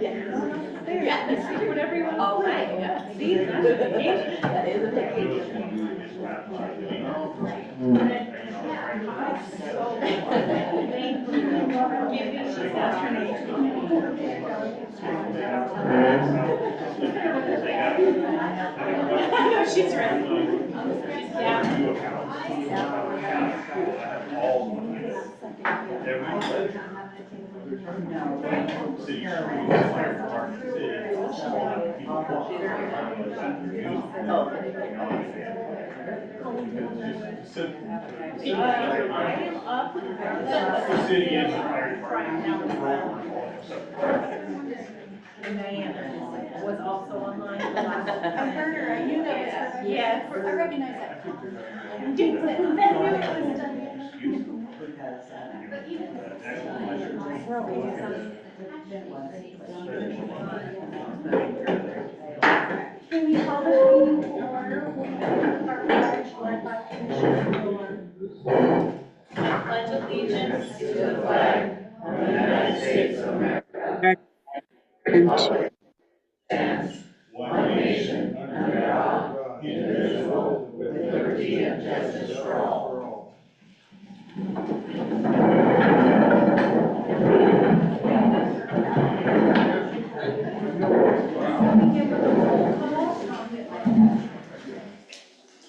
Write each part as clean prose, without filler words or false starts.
Yeah, whatever you want. All right, yeah. See, that's a vacation. That is a vacation. I know she's ready. I am up. The city is and Diana was also online the last. I heard her, I knew that was her. Yes. I recognize that. I knew it was Diana. Can we call this meeting to order? We'll begin with our pledge led by Commissioner Miller. I pledge allegiance to the flag of the United States of America and one nation under God, indivisible, with liberty and justice for all.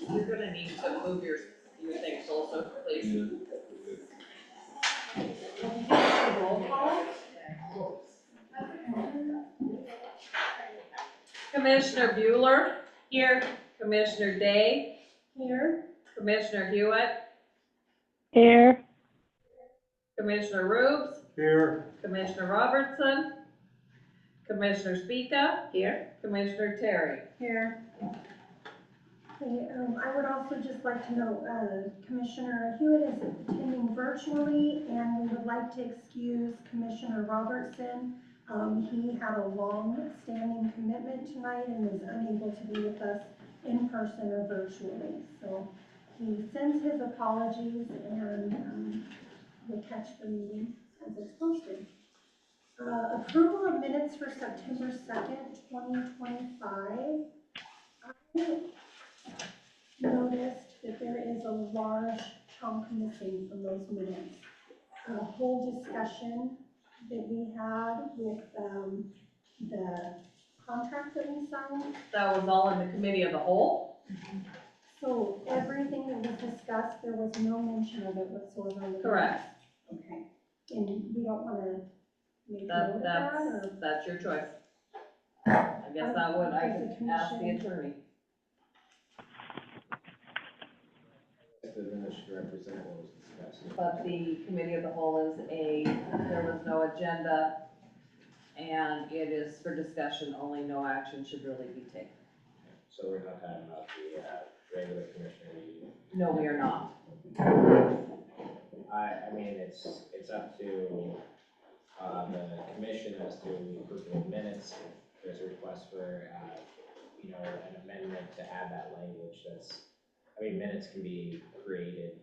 You're gonna need to move your things also, please. Roll call. Commissioner Bueller. Here. Commissioner Day. Here. Commissioner Hewitt. Here. Commissioner Rubes. Here. Commissioner Robertson. Commissioner Speaka. Here. Commissioner Terry. Here. Okay, I would also just like to note, Commissioner Hewitt is attending virtually, and we would like to excuse Commissioner Robertson. He had a long-standing commitment tonight and is unable to be with us in person or virtually. So he sends his apologies, and we'll catch the meeting as it's posted. Approval of minutes for September 2nd, 2025. I noticed that there is a large chunk missing from those minutes. A whole discussion that we had with the contract that we signed. That was all in the committee of the whole? So everything that was discussed, there was no mention of it whatsoever. Correct. Okay, and we don't want to make note of that, or? That's your choice. I guess I could ask the attorney. The minutes should represent what was discussed. But the committee of the whole is there was no agenda, and it is for discussion only, no action should really be taken. So we're not talking about the regular commissioner meeting? No, we are not. I mean, it's up to the commission as to approve the minutes. There's a request for, an amendment to add that language minutes can be created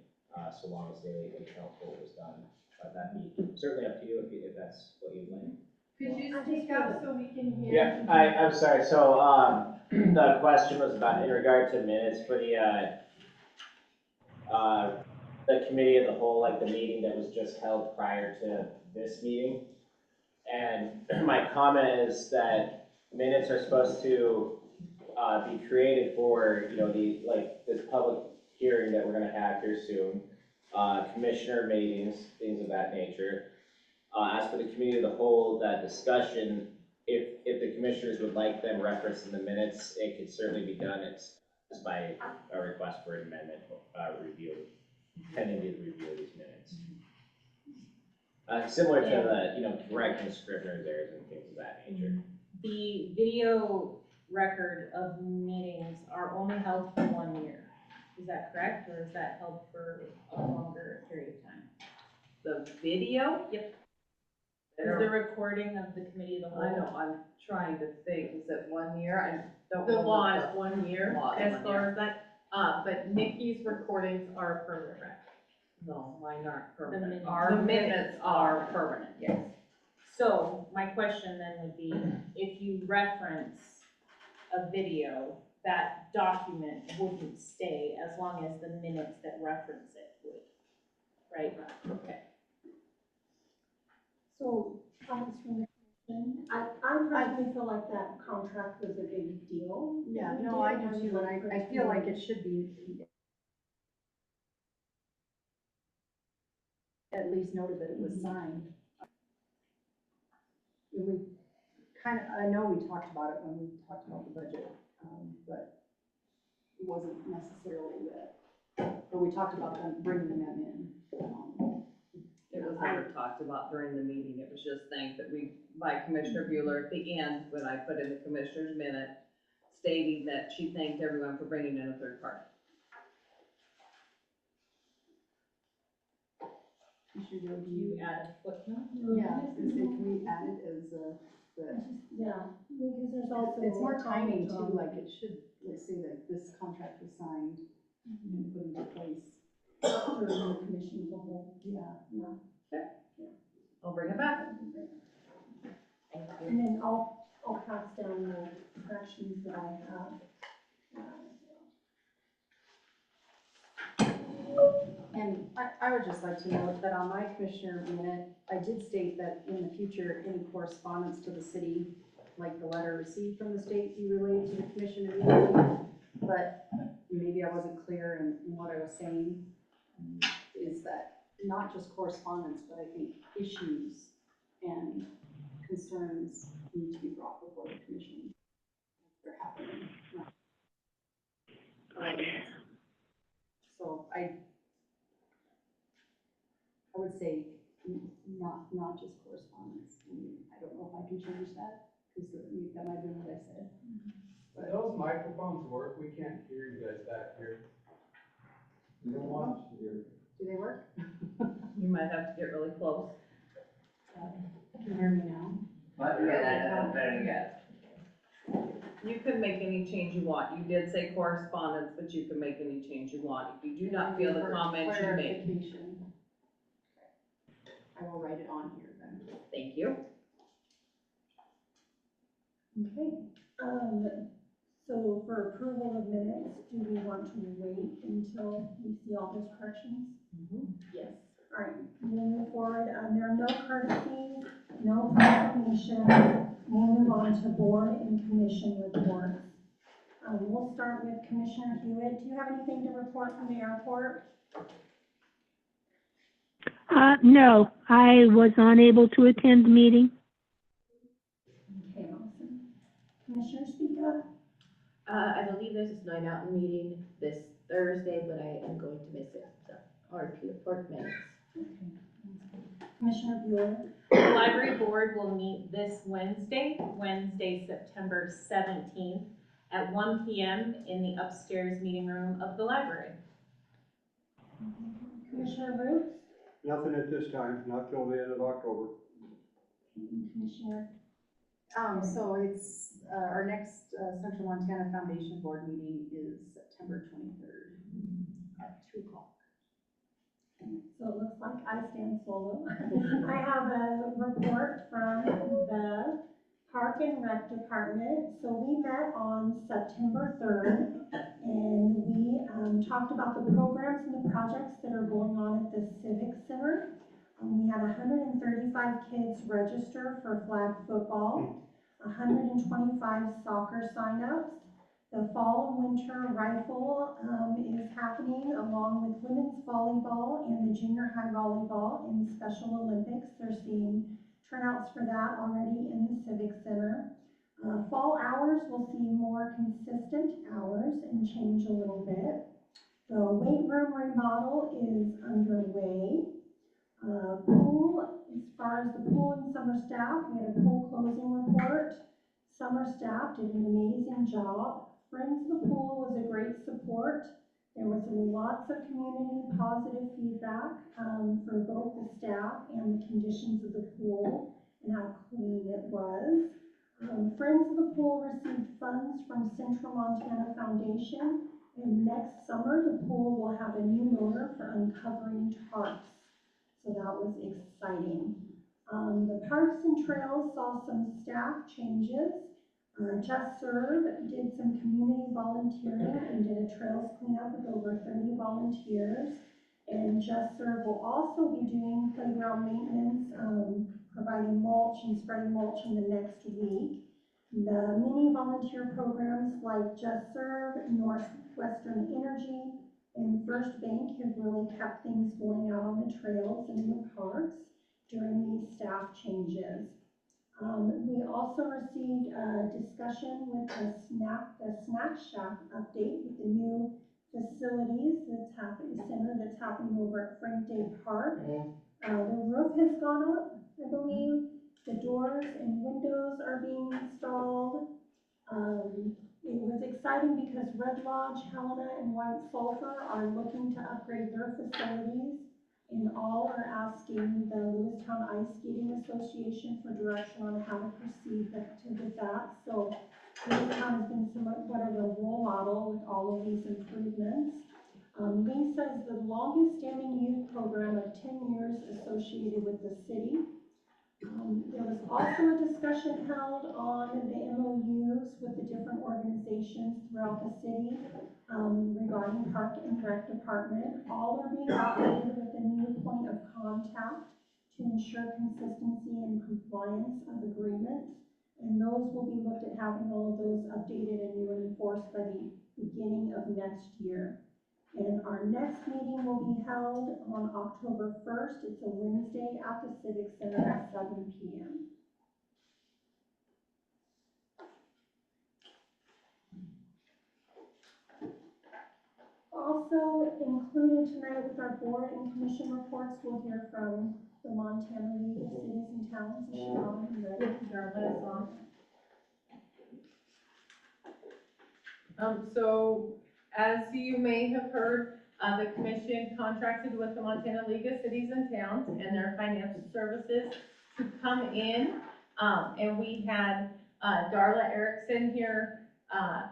so long as they account for what was done. But that'd be certainly up to you if that's what you'd like. Could you speak up so we can hear? Yeah, I'm sorry. So the question was about in regard to minutes for the committee of the whole, like the meeting that was just held prior to this meeting. And my comment is that minutes are supposed to be created for, this public hearing that we're gonna have here soon, commissioner meetings, things of that nature. As for the committee of the whole, that discussion, if the commissioners would like them referenced in the minutes, it could certainly be done. It's just by a request for an amendment, review, pending the review of these minutes. Similar to the, correcting Scrivener's errors and things of that nature. The video record of meetings are only held for 1 year. Is that correct, or is that held for a longer period of time? The video? Yep. Is the recording of the committee of the whole? I know, I'm trying to think, is it 1 year? I don't The know. law is 1 year Law is as 1 far year. as that, but Nikki's recordings are a permanent record. No, mine aren't The permanent. minutes. Our minutes are permanent. Yes. So my question then would be, if you reference a video, that document wouldn't stay as long as the minutes that reference it would, right? Okay. So, comments from the commission? I personally feel like that contract was a big deal. Yeah, We no, did, I do would too, like and for I it to feel be- like it should be at least noted that it was signed. And we kind of, I know we talked about it when we talked about the budget, but it wasn't necessarily that, but we talked about them bringing them in. It was never talked about during the meeting, it was just thanked that by Commissioner Bueller at the end, when I put in the commissioner's minute, stating that she thanked everyone for bringing in a third party. Commissioner, Do you add a footnote? yeah, I was gonna say, can we add it as a, that, Yeah, because there's also. it's more timing too, comment on- like it should, like say that this contract was signed and put into place. After the commission as a whole. Yeah. I'll bring it back. Thank you. And then I'll pass down the corrections that I have. And I would just like to note that on my commissioner minute, I did state that in the future, any correspondence to the city, like the letter received from the state, be relayed to the commission immediately. But maybe I wasn't clear in what I was saying, is that not just correspondence, but I think issues and concerns need to be brought before the commission. They're happening. So I would say not just correspondence. I mean, I don't know if I can change that, because that might have been what I said. Do those microphones work? We can't hear you guys back here. We don't want you to hear. Do they work? You might have to get really close. Can you hear me now? That's better, yes. You can make any change you want. You did say correspondence, but you can make any change you want. If you do not feel the For comments you made. clarification. I will write it on here then. Thank you. Okay, so for approval of minutes, do we want to wait until we see all those corrections? Yes. All right, we'll move forward. There are no courtesies, no proclamations. We'll move on to board and commission reports. We'll start with Commissioner Hewitt. Do you have anything to report from the airport? No, I was unable to attend the meeting. Okay, awesome. Commissioner, speak up. I believe there's a Snowy Mountain meeting this Thursday, but I am going to miss it, so, or minutes. Commissioner Bueller. The library board will meet this Wednesday, September 17th at 1 p.m. in the upstairs meeting room of the library. Commissioner Roots. Nothing at this time, not till the end of October. And Commissioner. So it's, our next Central Montana Foundation Board meeting is September 23rd at 2 o'clock. So it looks like I stand solo. I have a report from the Park and Rec Department. So we met on September 3rd, and we talked about the programs and the projects that are going on at the Civic Center. We had 135 kids register for flag football, 125 soccer signups. The fall and winter rifle is happening along with women's volleyball and the junior high volleyball in Special Olympics. They're seeing turnouts for that already in the Civic Center. Fall hours will see more consistent hours and change a little bit. The weight room remodel is underway. Pool, as far as the pool and summer staff, we had a pool closing report. Summer staff did an amazing job. Friends of the Pool was a great support. There was lots of community positive feedback for both the staff and the conditions of the pool and how clean it was. Friends of the Pool received funds from Central Montana Foundation, and next summer the pool will have a new motor for uncovering tarps. So that was exciting. The Parks and Trails saw some staff changes. Just Serve did some community volunteering and did a trails cleanup with over 30 volunteers. And Just Serve will also be doing playground maintenance, providing mulch and spreading mulch in the next week. The mini volunteer programs like Just Serve, Northwestern Energy, and First Bank have really kept things going out on the trails and in the parks during these staff changes. We also received a discussion with the Snack Shack update with the new facilities that's happening over at Frank Day Park. The roof has gone up, I believe. The doors and windows are being installed. It was exciting because Red Lodge, Helena, and White Sulphur are looking to upgrade their facilities, and all are asking the Lewistown Ice Skating Association for direction on how to proceed with that. So Lewistown has been somewhat of a role model with all of these improvements. LISA is the longest standing youth program of 10 years associated with the city. There was also a discussion held on the MOUs with the different organizations throughout the city regarding Park and Rec Department. All are being updated with a new point of contact to ensure consistency and compliance of agreements. And those will be looked at having all of those updated and new and enforced by the beginning of next year. And our next meeting will be held on October 1st. It's a Wednesday at the Civic Center at 7 p.m. Also included tonight with our board and commission reports, we'll hear from the Montana League of Cities and Towns. Is she on and ready? Darla is on. So as you may have heard, the commission contracted with the Montana League of Cities and Towns and their financial services to come in. And we had Darla Erickson here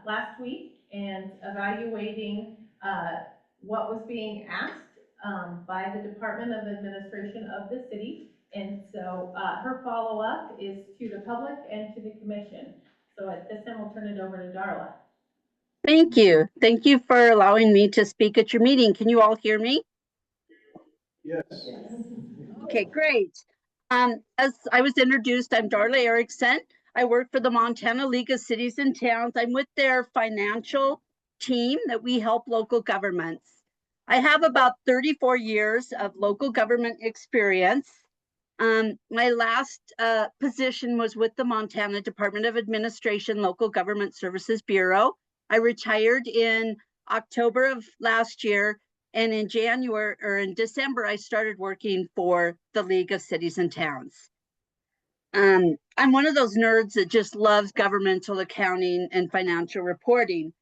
last week and evaluating what was being asked by the Department of Administration of the city. And so her follow-up is to the public and to the commission. So at this time, we'll turn it over to Darla. Thank you. Thank you for allowing me to speak at your meeting. Can you all hear me? Yes. Okay, great. As I was introduced, I'm Darla Erickson. I work for the Montana League of Cities and Towns. I'm with their financial team that we help local governments. I have about 34 years of local government experience. My last position was with the Montana Department of Administration Local Government Services Bureau. I retired in October of last year, and in December, I started working for the League of Cities and Towns. I'm one of those nerds that just loves governmental accounting and financial reporting.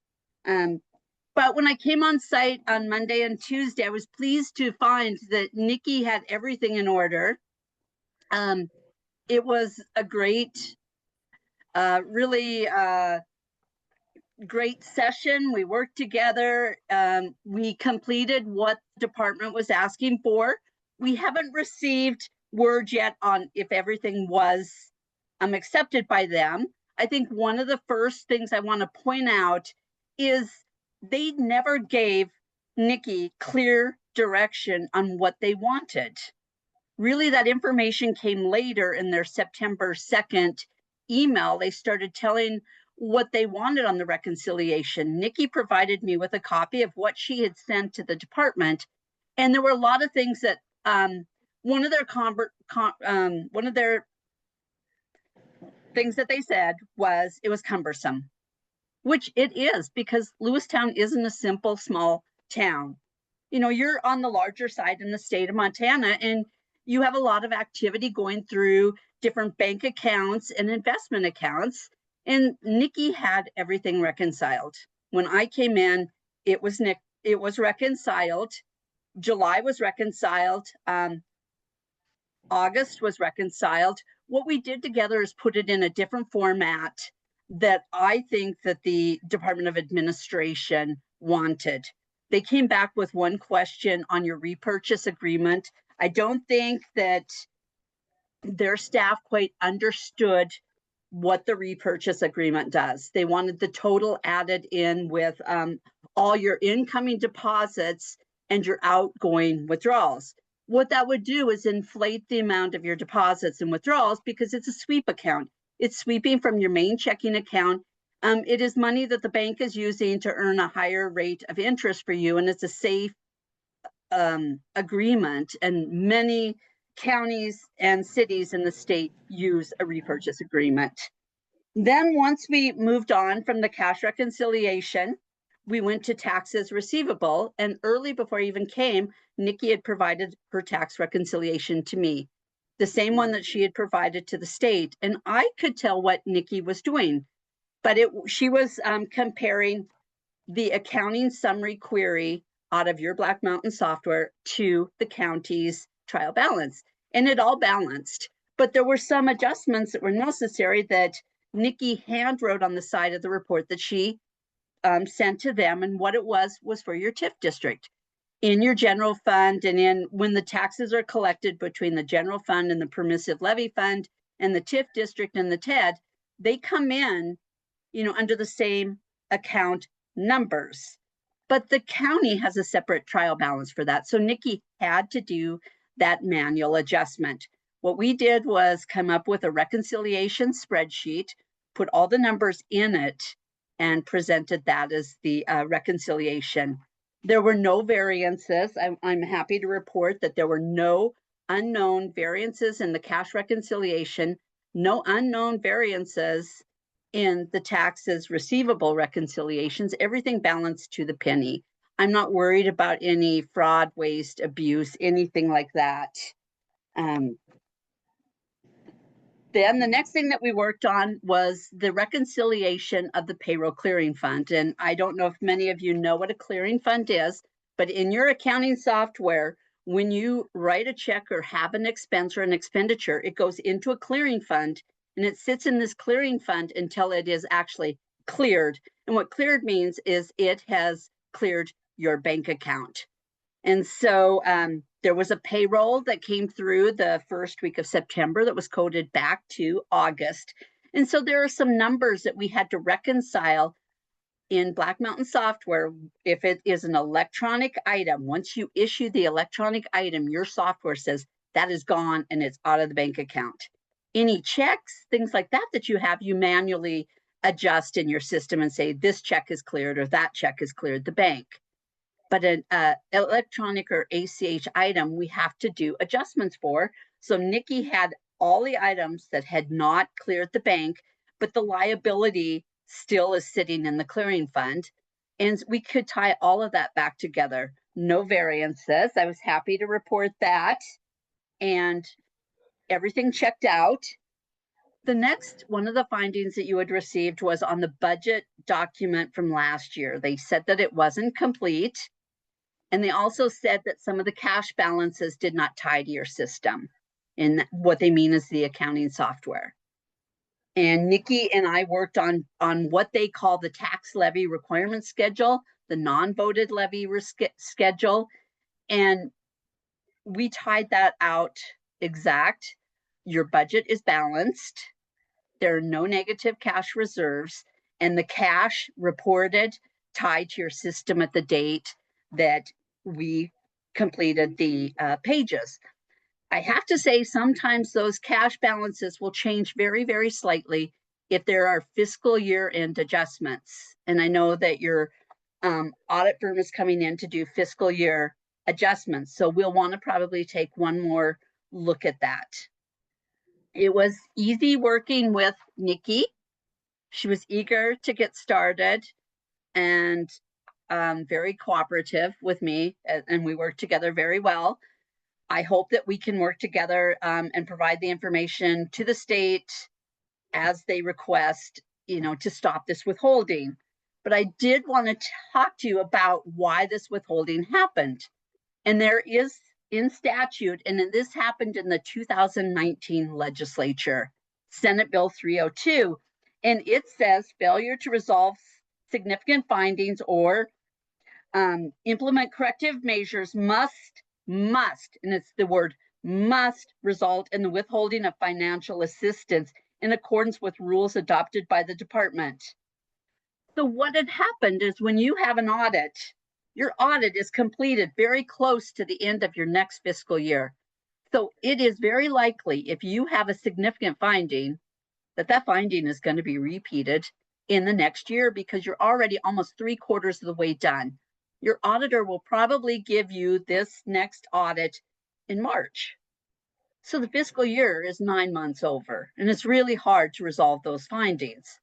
But when I came on site on Monday and Tuesday, I was pleased to find that Nikki had everything in order. It was a great, really great session. We worked together. We completed what the department was asking for. We haven't received word yet on if everything was accepted by them. I think one of the first things I want to point out is they never gave Nikki clear direction on what they wanted. Really, that information came later in their September 2nd email. They started telling what they wanted on the reconciliation. Nikki provided me with a copy of what she had sent to the department, and there were a lot of things that one of their things that they said was it was cumbersome, which it is, because Lewistown isn't a simple small town. You know, you're on the larger side in the state of Montana, and you have a lot of activity going through different bank accounts and investment accounts. And Nikki had everything reconciled. When I came in, it was reconciled. July was reconciled. August was reconciled. What we did together is put it in a different format that I think that the Department of Administration wanted. They came back with one question on your repurchase agreement. I don't think that their staff quite understood what the repurchase agreement does. They wanted the total added in with all your incoming deposits and your outgoing withdrawals. What that would do is inflate the amount of your deposits and withdrawals because it's a sweep account. It's sweeping from your main checking account. It is money that the bank is using to earn a higher rate of interest for you, and it's a safe agreement, and many counties and cities in the state use a repurchase agreement. Then once we moved on from the cash reconciliation, we went to taxes receivable, and early before I even came, Nikki had provided her tax reconciliation to me, the same one that she had provided to the state, and I could tell what Nikki was doing, but she was comparing the accounting summary query out of your Black Mountain software to the county's trial balance, and it all balanced. But there were some adjustments that were necessary that Nikki hand wrote on the side of the report that she sent to them, and what it was for your TIF district. In your general fund, and in when the taxes are collected between the general fund and the permissive levy fund and the TIF district and the TED, they come in, under the same account numbers. But the county has a separate trial balance for that. So Nikki had to do that manual adjustment. What we did was come up with a reconciliation spreadsheet, put all the numbers in it, and presented that as the reconciliation. There were no variances. I'm happy to report that there were no unknown variances in the cash reconciliation, no unknown variances in the taxes receivable reconciliations. Everything balanced to the penny. I'm not worried about any fraud, waste, abuse, anything like that. Then the next thing that we worked on was the reconciliation of the payroll clearing fund. And I don't know if many of you know what a clearing fund is, but in your accounting software, when you write a check or have an expense or an expenditure, it goes into a clearing fund, and it sits in this clearing fund until it is actually cleared. And what cleared means is it has cleared your bank account. And so there was a payroll that came through the first week of September that was coded back to August. And so there are some numbers that we had to reconcile in Black Mountain software. If it is an electronic item, once you issue the electronic item, your software says that is gone and it's out of the bank account. Any checks, things like that that you have, you manually adjust in your system and say this check is cleared or that check is cleared the bank. But an electronic or ACH item, we have to do adjustments for. So Nikki had all the items that had not cleared the bank, but the liability still is sitting in the clearing fund. And we could tie all of that back together. No variances. I was happy to report that. And everything checked out. The next, one of the findings that you had received was on the budget document from last year. They said that it wasn't complete. And they also said that some of the cash balances did not tie to your system. And what they mean is the accounting software. And Nikki and I worked on what they call the tax levy requirement schedule, the non-voted levy schedule. And we tied that out exact. Your budget is balanced. There are no negative cash reserves. And the cash reported tied to your system at the date that we completed the pages. I have to say, sometimes those cash balances will change very, very slightly if there are fiscal year end adjustments. And I know that your audit firm is coming in to do fiscal year adjustments. So we'll want to probably take one more look at that. It was easy working with Nikki. She was eager to get started and very cooperative with me, and we worked together very well. I hope that we can work together and provide the information to the state as they request, to stop this withholding. But I did want to talk to you about why this withholding happened. And there is in statute, and this happened in the 2019 legislature, Senate Bill 302, and it says failure to resolve significant findings or implement corrective measures must, and it's the word must result in the withholding of financial assistance in accordance with rules adopted by the department. So what had happened is when you have an audit, your audit is completed very close to the end of your next fiscal year. So it is very likely if you have a significant finding that finding is going to be repeated in the next year because you're already almost 3/4 of the way done. Your auditor will probably give you this next audit in March. So the fiscal year is 9 months over, and it's really hard to resolve those findings.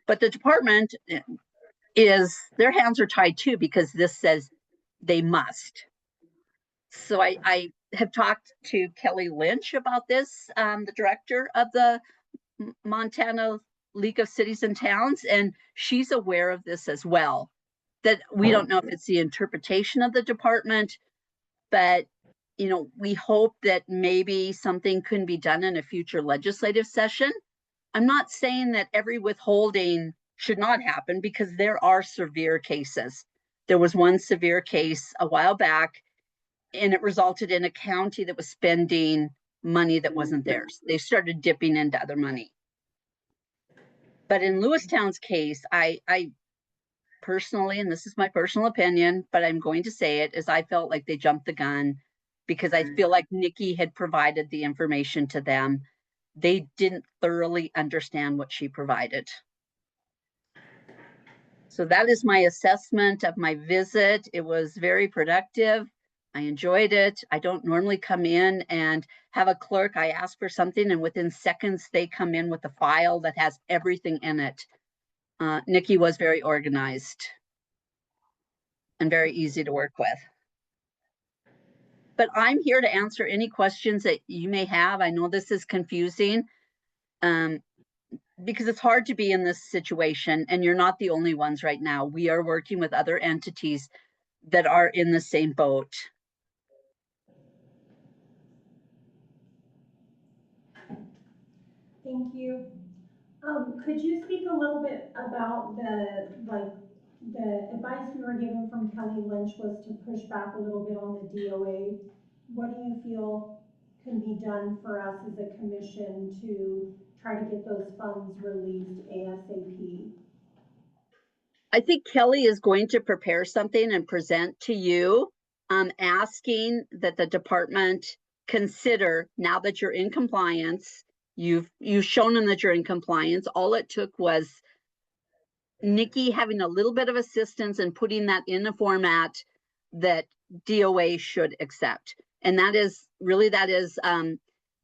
But the department their hands are tied too because this says they must. So I have talked to Kelly Lynch about this, the director of the Montana League of Cities and Towns, and she's aware of this as well. That we don't know if it's the interpretation of the department, but we hope that maybe something can be done in a future legislative session. I'm not saying that every withholding should not happen because there are severe cases. There was one severe case a while back, and it resulted in a county that was spending money that wasn't theirs. They started dipping into other money. But in Lewistown's case, I personally, and this is my personal opinion, but I'm going to say it, is I felt like they jumped the gun because I feel like Nikki had provided the information to them. They didn't thoroughly understand what she provided. So that is my assessment of my visit. It was very productive. I enjoyed it. I don't normally come in and have a clerk. I ask for something and within seconds they come in with a file that has everything in it. Nikki was very organized and very easy to work with. But I'm here to answer any questions that you may have. I know this is confusing because it's hard to be in this situation and you're not the only ones right now. We are working with other entities that are in the same boat. Thank you. Could you speak a little bit about the advice we were given from Kelly Lynch was to push back a little bit on the DOA. What do you feel can be done for us as a commission to try to get those funds released ASAP? I think Kelly is going to prepare something and present to you, asking that the department consider, now that you're in compliance, you've shown them that you're in compliance. All it took was Nikki having a little bit of assistance and putting that in a format that DOA should accept. And that is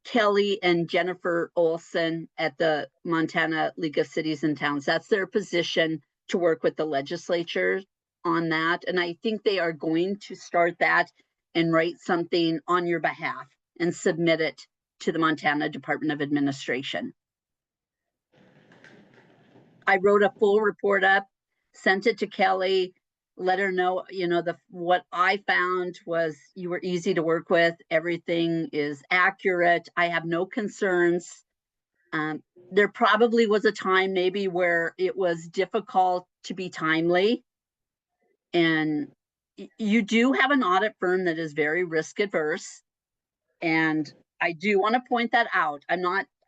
Kelly and Jennifer Olson at the Montana League of Cities and Towns. That's their position to work with the legislature on that. And I think they are going to start that and write something on your behalf and submit it to the Montana Department of Administration. I wrote a full report up, sent it to Kelly, let her know, what I found was you were easy to work with. Everything is accurate. I have no concerns. There probably was a time maybe where it was difficult to be timely. And you do have an audit firm that is very risk adverse. And I do want to point that out.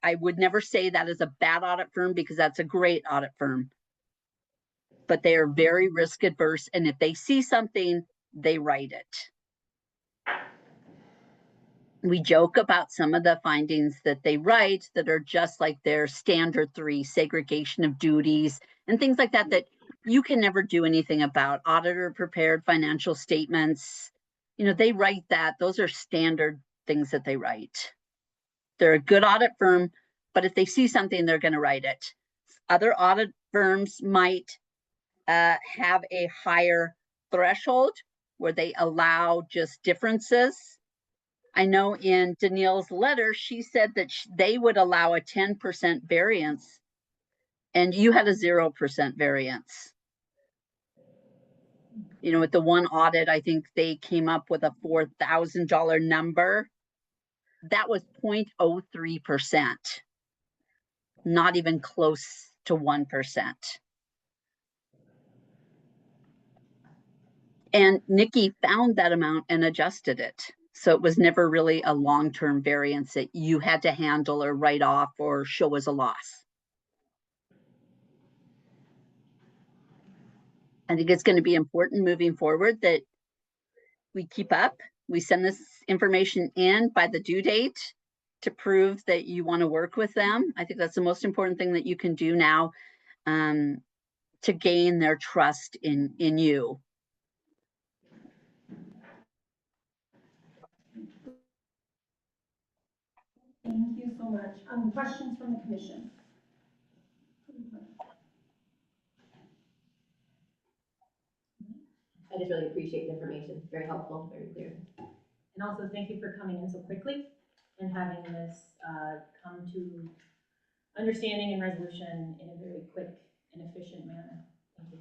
I would never say that is a bad audit firm because that's a great audit firm. But they are very risk adverse. And if they see something, they write it. We joke about some of the findings that they write that are just like their standard 3, segregation of duties and things like that, that you can never do anything about. Auditor prepared financial statements, they write that. Those are standard things that they write. They're a good audit firm, but if they see something, they're going to write it. Other audit firms might have a higher threshold where they allow just differences. I know in Danielle's letter, she said that they would allow a 10% variance and you had a 0% variance. With the one audit, I think they came up with a $4,000 number. That was 0.03%, not even close to 1%. And Nikki found that amount and adjusted it. So it was never really a long-term variance that you had to handle or write off or show as a loss. I think it's going to be important moving forward that we keep up. We send this information in by the due date to prove that you want to work with them. I think that's the most important thing that you can do now, to gain their trust in you. Thank you so much. Questions from the commission? I just really appreciate the information, very helpful, very clear. And also, thank you for coming in so quickly and having this come to understanding and resolution in a very quick and efficient manner. Thank you.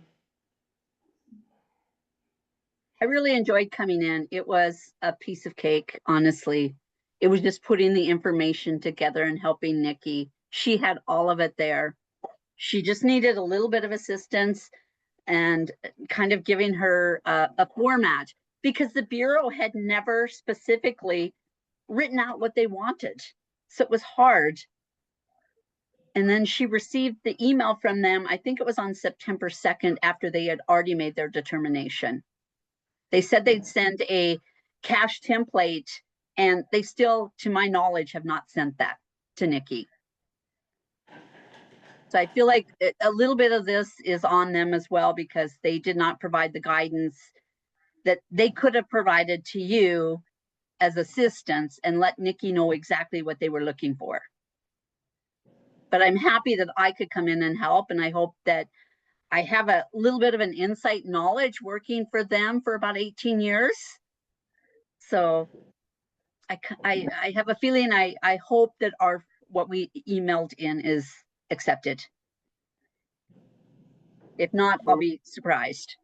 I really enjoyed coming in. It was a piece of cake, honestly. It was just putting the information together and helping Nikki. She had all of it there. She just needed a little bit of assistance and kind of giving her a format, because the Bureau had never specifically written out what they wanted. So it was hard. And then she received the email from them, I think it was on September 2nd, after they had already made their determination. They said they'd send a cash template, and they still, to my knowledge, have not sent that to Nikki. So I feel like a little bit of this is on them as well, because they did not provide the guidance that they could have provided to you as assistants and let Nikki know exactly what they were looking for. But I'm happy that I could come in and help, and I hope that I have a little bit of an insight knowledge working for them for about 18 years. So I have a feeling, I hope that what we emailed in is accepted. If not, I'll be surprised.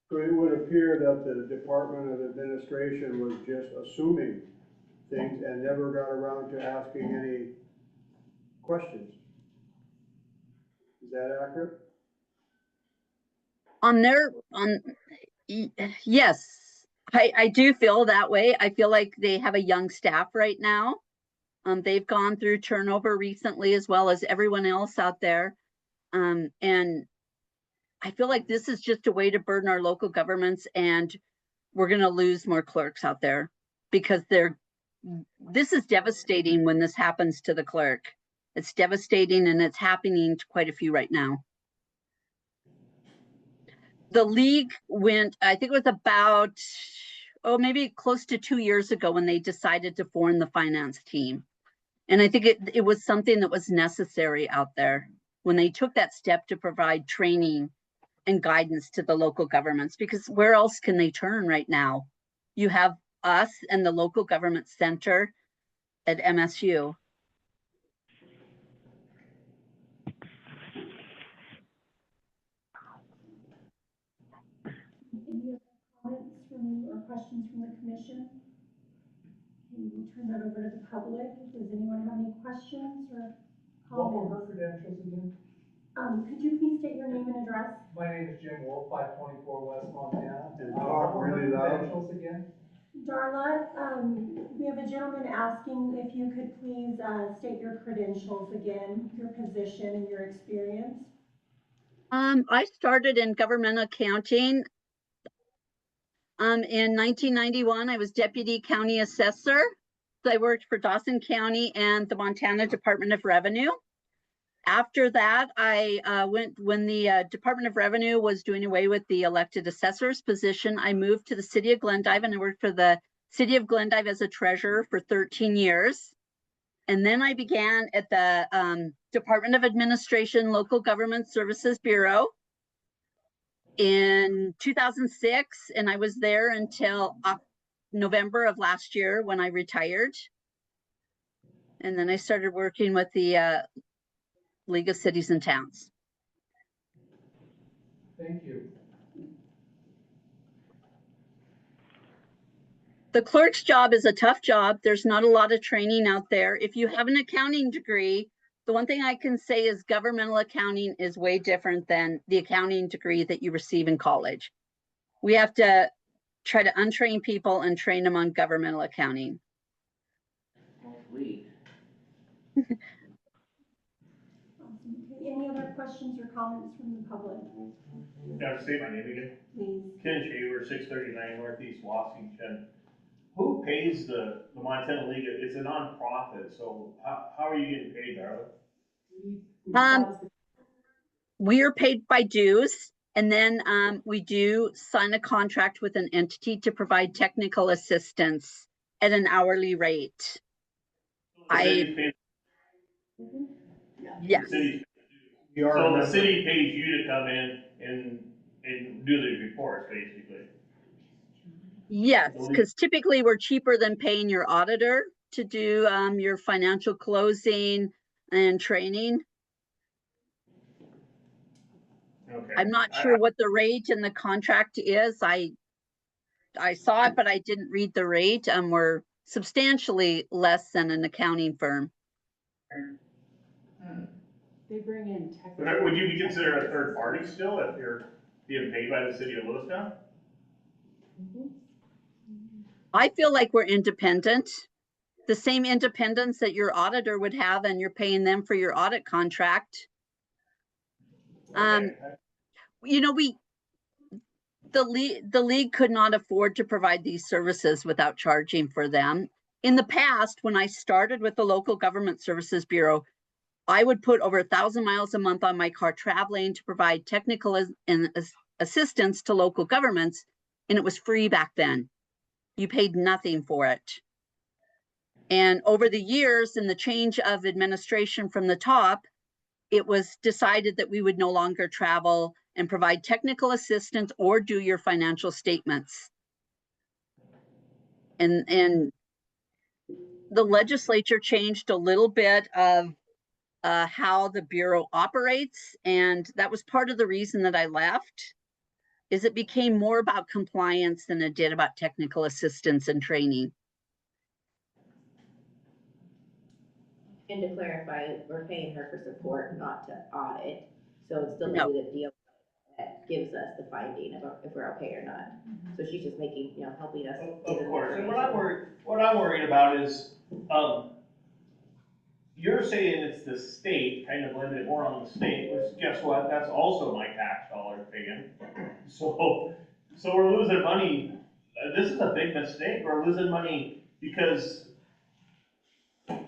So it would appear that the Department of Administration was just assuming things and never got around to asking any questions. Is that accurate? Yes, I do feel that way. I feel like they have a young staff right now. They've gone through turnover recently, as well as everyone else out there. And I feel like this is just a way to burden our local governments, and we're going to lose more clerks out there, because this is devastating when this happens to the clerk. It's devastating, and it's happening to quite a few right now. The league went, I think it was about, maybe close to 2 years ago, when they decided to form the finance team. And I think it was something that was necessary out there when they took that step to provide training and guidance to the local governments, because where else can they turn right now? You have us and the local government center at MSU. Any other comments or questions from the commission? Okay, we'll turn that over to the public. Does anyone have any questions or What were comments? her credentials again? Could you please state your name and address? My name is Jim Wolf, 524 West Montana. And talk What were really her loud. credentials again? Darla, we have a gentleman asking if you could please state your credentials again, your position and your experience. I started in government accounting. In 1991, I was deputy county assessor. So I worked for Dawson County and the Montana Department of Revenue. After that, I went, when the Department of Revenue was doing away with the elected assessor's position, I moved to the city of Glendive, and I worked for the city of Glendive as a treasurer for 13 years. And then I began at the Department of Administration Local Government Services Bureau in 2006, and I was there until November of last year, when I retired. And then I started working with the League of Cities and Towns. Thank you. The clerk's job is a tough job. There's not a lot of training out there. If you have an accounting degree, the one thing I can say is governmental accounting is way different than the accounting degree that you receive in college. We have to try to untrain people and train them on governmental accounting. Hopefully. Awesome. Okay, any other questions or comments from the public, Gotta say my name again. please? Ken Shaver, 639 Northeast Washington. Who pays the Montana League? It's a nonprofit, so how are you getting paid, Darla? We are paid by dues, and then we do sign a contract with an entity to provide technical assistance at an hourly rate. The city's paying- Yes, the city's- We are a So the member. city pays you to come in and do the reports, basically. yes, because typically we're cheaper than paying your auditor to do your financial closing and training. Okay. I'm not sure what the rate in the contract is. I saw it, but I didn't read the rate. We're substantially less than an accounting firm. They bring in tech. But would you be considered a third party still if you're being paid by the city of Lewistown? I feel like we're independent, the same independence that your auditor would have, and you're paying them for your audit contract. Okay. You know, the league could not afford to provide these services without charging for them. In the past, when I started with the Local Government Services Bureau, I would put over 1,000 miles a month on my car traveling to provide technical assistance to local governments, and it was free back then. You paid nothing for it. And over the years, in the change of administration from the top, it was decided that we would no longer travel and provide technical assistance or do your financial statements. And the legislature changed a little bit of how the Bureau operates. And that was part of the reason that I left, is it became more about compliance than it did about technical assistance and training. And to clarify, we're paying her for support, not to audit, so it's still No. gonna be the deal that gives us the finding of if we're okay or not. So she's just making, helping us. Of course, and what I'm worried about is, you're saying it's the state, kind of blame it more on the state, which guess what, that's also my tax dollars paying. So we're losing money, this is a big mistake, we're losing money because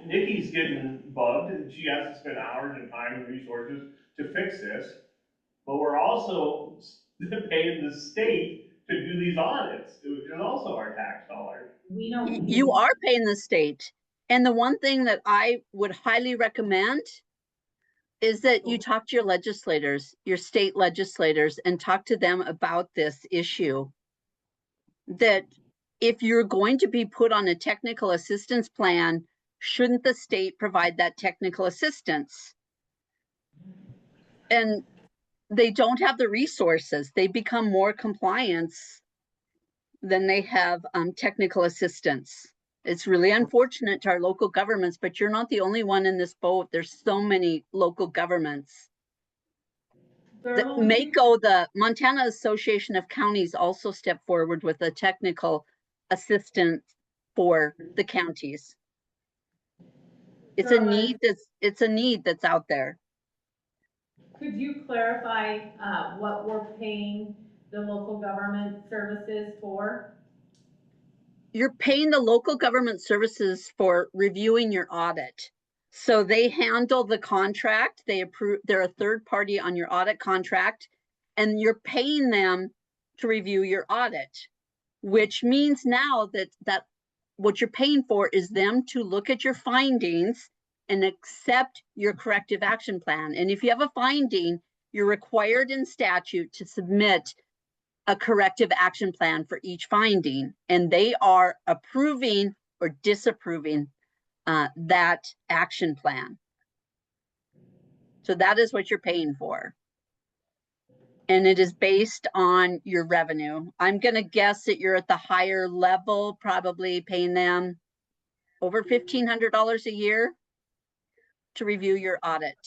Nikki's getting bugged and she has to spend hours and time and resources to fix this. But we're also paying the state to do these audits, which is also our tax dollars. We don't. You are paying the state. And the one thing that I would highly recommend is that you talk to your legislators, your state legislators, and talk to them about this issue. That if you're going to be put on a technical assistance plan, shouldn't the state provide that technical assistance? And they don't have the resources. They become more compliance than they have technical assistance. It's really unfortunate to our local governments, but you're not the only one in this boat. There's so many local governments. The MACO, the Montana Association of Counties, also stepped forward with a technical assistance for the counties. It's a need that's out there. Could you clarify what we're paying the local government services for? You're paying the local government services for reviewing your audit. So they handle the contract, they're a third party on your audit contract, and you're paying them to review your audit, which means now that what you're paying for is them to look at your findings and accept your corrective action plan. And if you have a finding, you're required in statute to submit a corrective action plan for each finding, and they are approving or disapproving that action plan. So that is what you're paying for. And it is based on your revenue. I'm gonna guess that you're at the higher level, probably paying them over $1,500 a year to review your audit.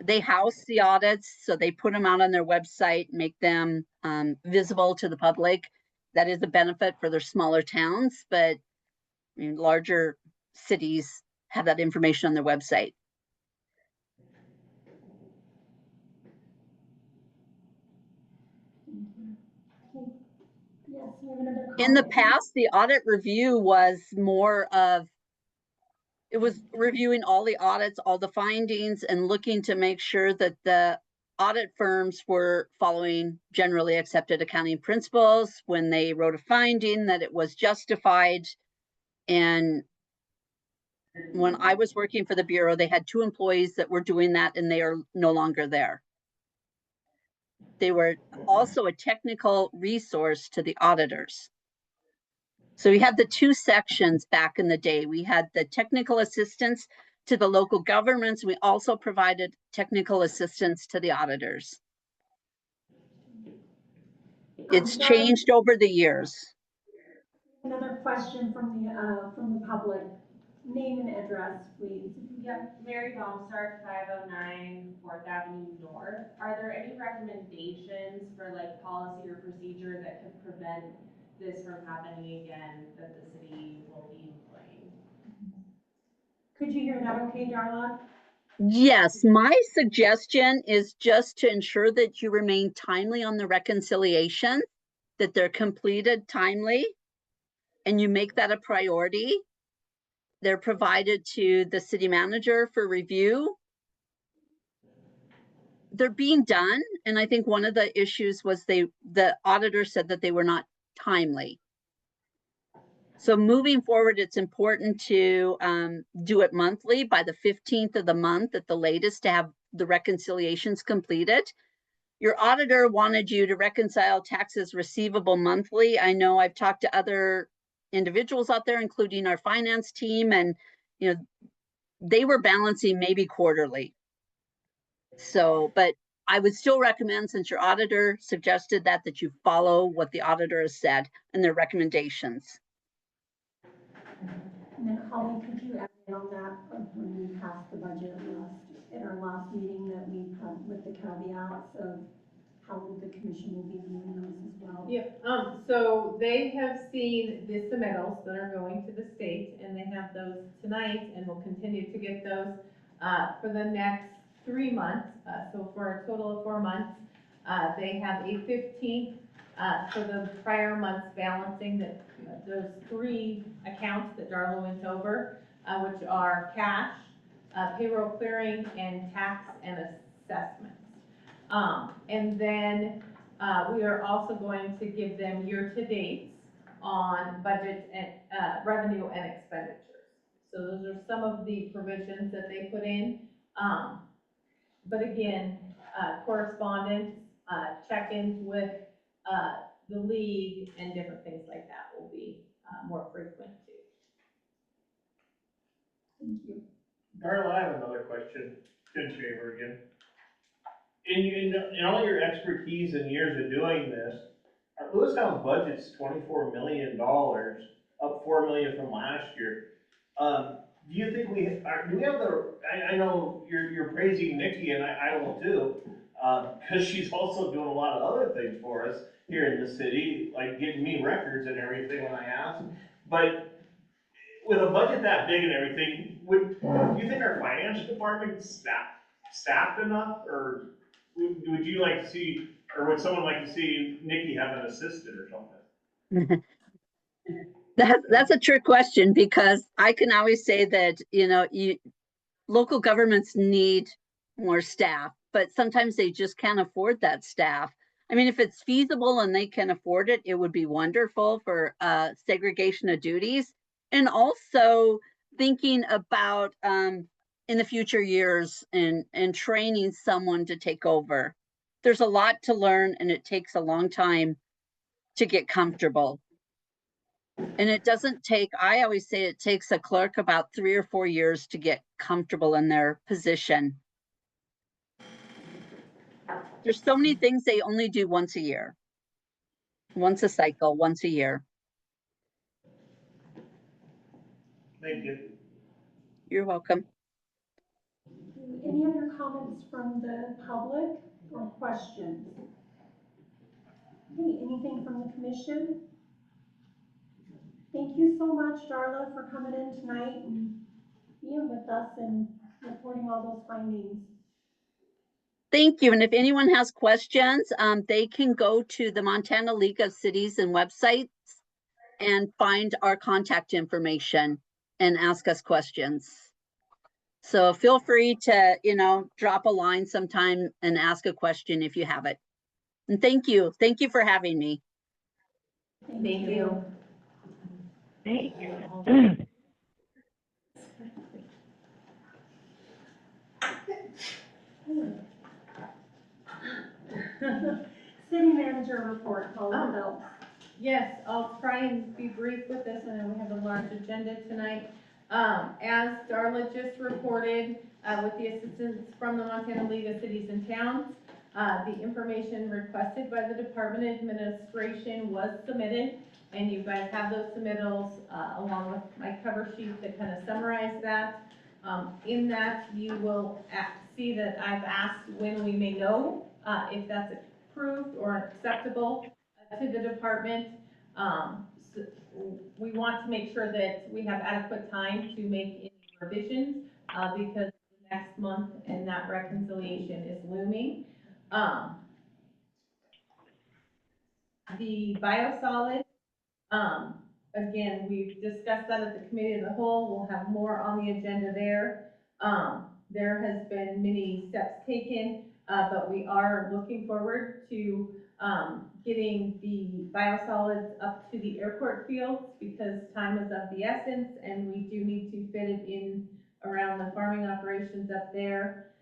they house the audits, so they put them out on their website, make them visible to the public. That is a benefit for their smaller towns, but I mean, larger cities have that information on their website. Yes, we have another comment. In the past, the audit review was more of, it was reviewing all the audits, all the findings, and looking to make sure that the audit firms were following generally accepted accounting principles. When they wrote a finding, that it was justified. And when I was working for the Bureau, they had 2 employees that were doing that, and they are no longer there. They were also a technical resource to the auditors. So we had the 2 sections back in the day. We had the technical assistance to the local governments. We also provided technical assistance to the auditors. It's changed over the years. Another question from the public. Name and address, please. Yep, Mary Baumstark, 509 4th Avenue North. Are there any recommendations for like policy or procedure that could prevent this from happening again that the city will be employing? Could you hear that okay, Darla? Yes, my suggestion is just to ensure that you remain timely on the reconciliation, that they're completed timely, and you make that a priority. They're provided to the city manager for review. They're being done, and I think one of the issues was the auditor said that they were not timely. So moving forward, it's important to do it monthly by the 15th of the month at the latest to have the reconciliations completed. Your auditor wanted you to reconcile taxes receivable monthly. I know I've talked to other individuals out there, including our finance team, and you know, they were balancing maybe quarterly. So, but I would still recommend, since your auditor suggested that you follow what the auditor has said and their recommendations. And then Holly, could you add in on that when we passed the budget at our last meeting, that we with the caveats of how the commission will be viewing those as well? Yep, so they have seen the submittals that are going to the state, and they have those tonight, and will continue to get those for the next 3 months. So for a total of 4 months, they have a 15th for the prior month's balancing, that those 3 accounts that Darla went over, which are cash, payroll clearing, and tax and assessments. And then we are also going to give them year-to-dates on budget and revenue and expenditures. So those are some of the provisions that they put in. But again, correspondence, check-ins with the league and different things like that will be more frequent too. Thank you. Darla, I have another question, good favor again. In all your expertise and years of doing this, Lewistown's budget's $24 million, up $4 million from last year. Do you think do we have I know you're praising Nikki, and I will too, because she's also doing a lot of other things for us here in the city, like getting me records and everything when I ask. But with a budget that big and everything, do you think our finance department's staffed enough, or would you like to see, or would someone like to see Nikki have an assistant or something? That's a trick question, because I can always say that, you know, local governments need more staff, but sometimes they just can't afford that staff. I mean, if it's feasible and they can afford it, it would be wonderful for segregation of duties. And also thinking about in the future years and training someone to take over. There's a lot to learn, and it takes a long time to get comfortable. And it doesn't take, I always say it takes a clerk about 3 or 4 years to get comfortable in their position. There's so many things they only do once a year. Once a cycle, once a year. Thank you. You're welcome. Any other comments from the public or questions? Okay, anything from the commission? Thank you so much, Darla, for coming in tonight and being with us and reporting all those findings. Thank you. And if anyone has questions, they can go to the Montana League of Cities and Websites and find our contact information and ask us questions. So feel free to, drop a line sometime and ask a question if you have it. And thank you. Thank you for having me. Thank you. Hey. City manager report, Paula Phelps. Yes, I'll try and be brief with this. I know we have a large agenda tonight. As Darla just reported, with the assistance from the Montana League of Cities and Towns, the information requested by the Department of Administration was submitted, and you guys have those submittals, along with my cover sheet that kind of summarize that. In that, you will see that I've asked when we may know, if that's approved or acceptable to the department. So we want to make sure that we have adequate time to make any revisions, because next month and that reconciliation is looming. The biosolids, again, we've discussed that at the committee of the whole. We'll have more on the agenda there. There has been many steps taken, but we are looking forward to getting the biosolids up to the airport fields, because time is of the essence, and we do need to fit it in around the farming operations up there,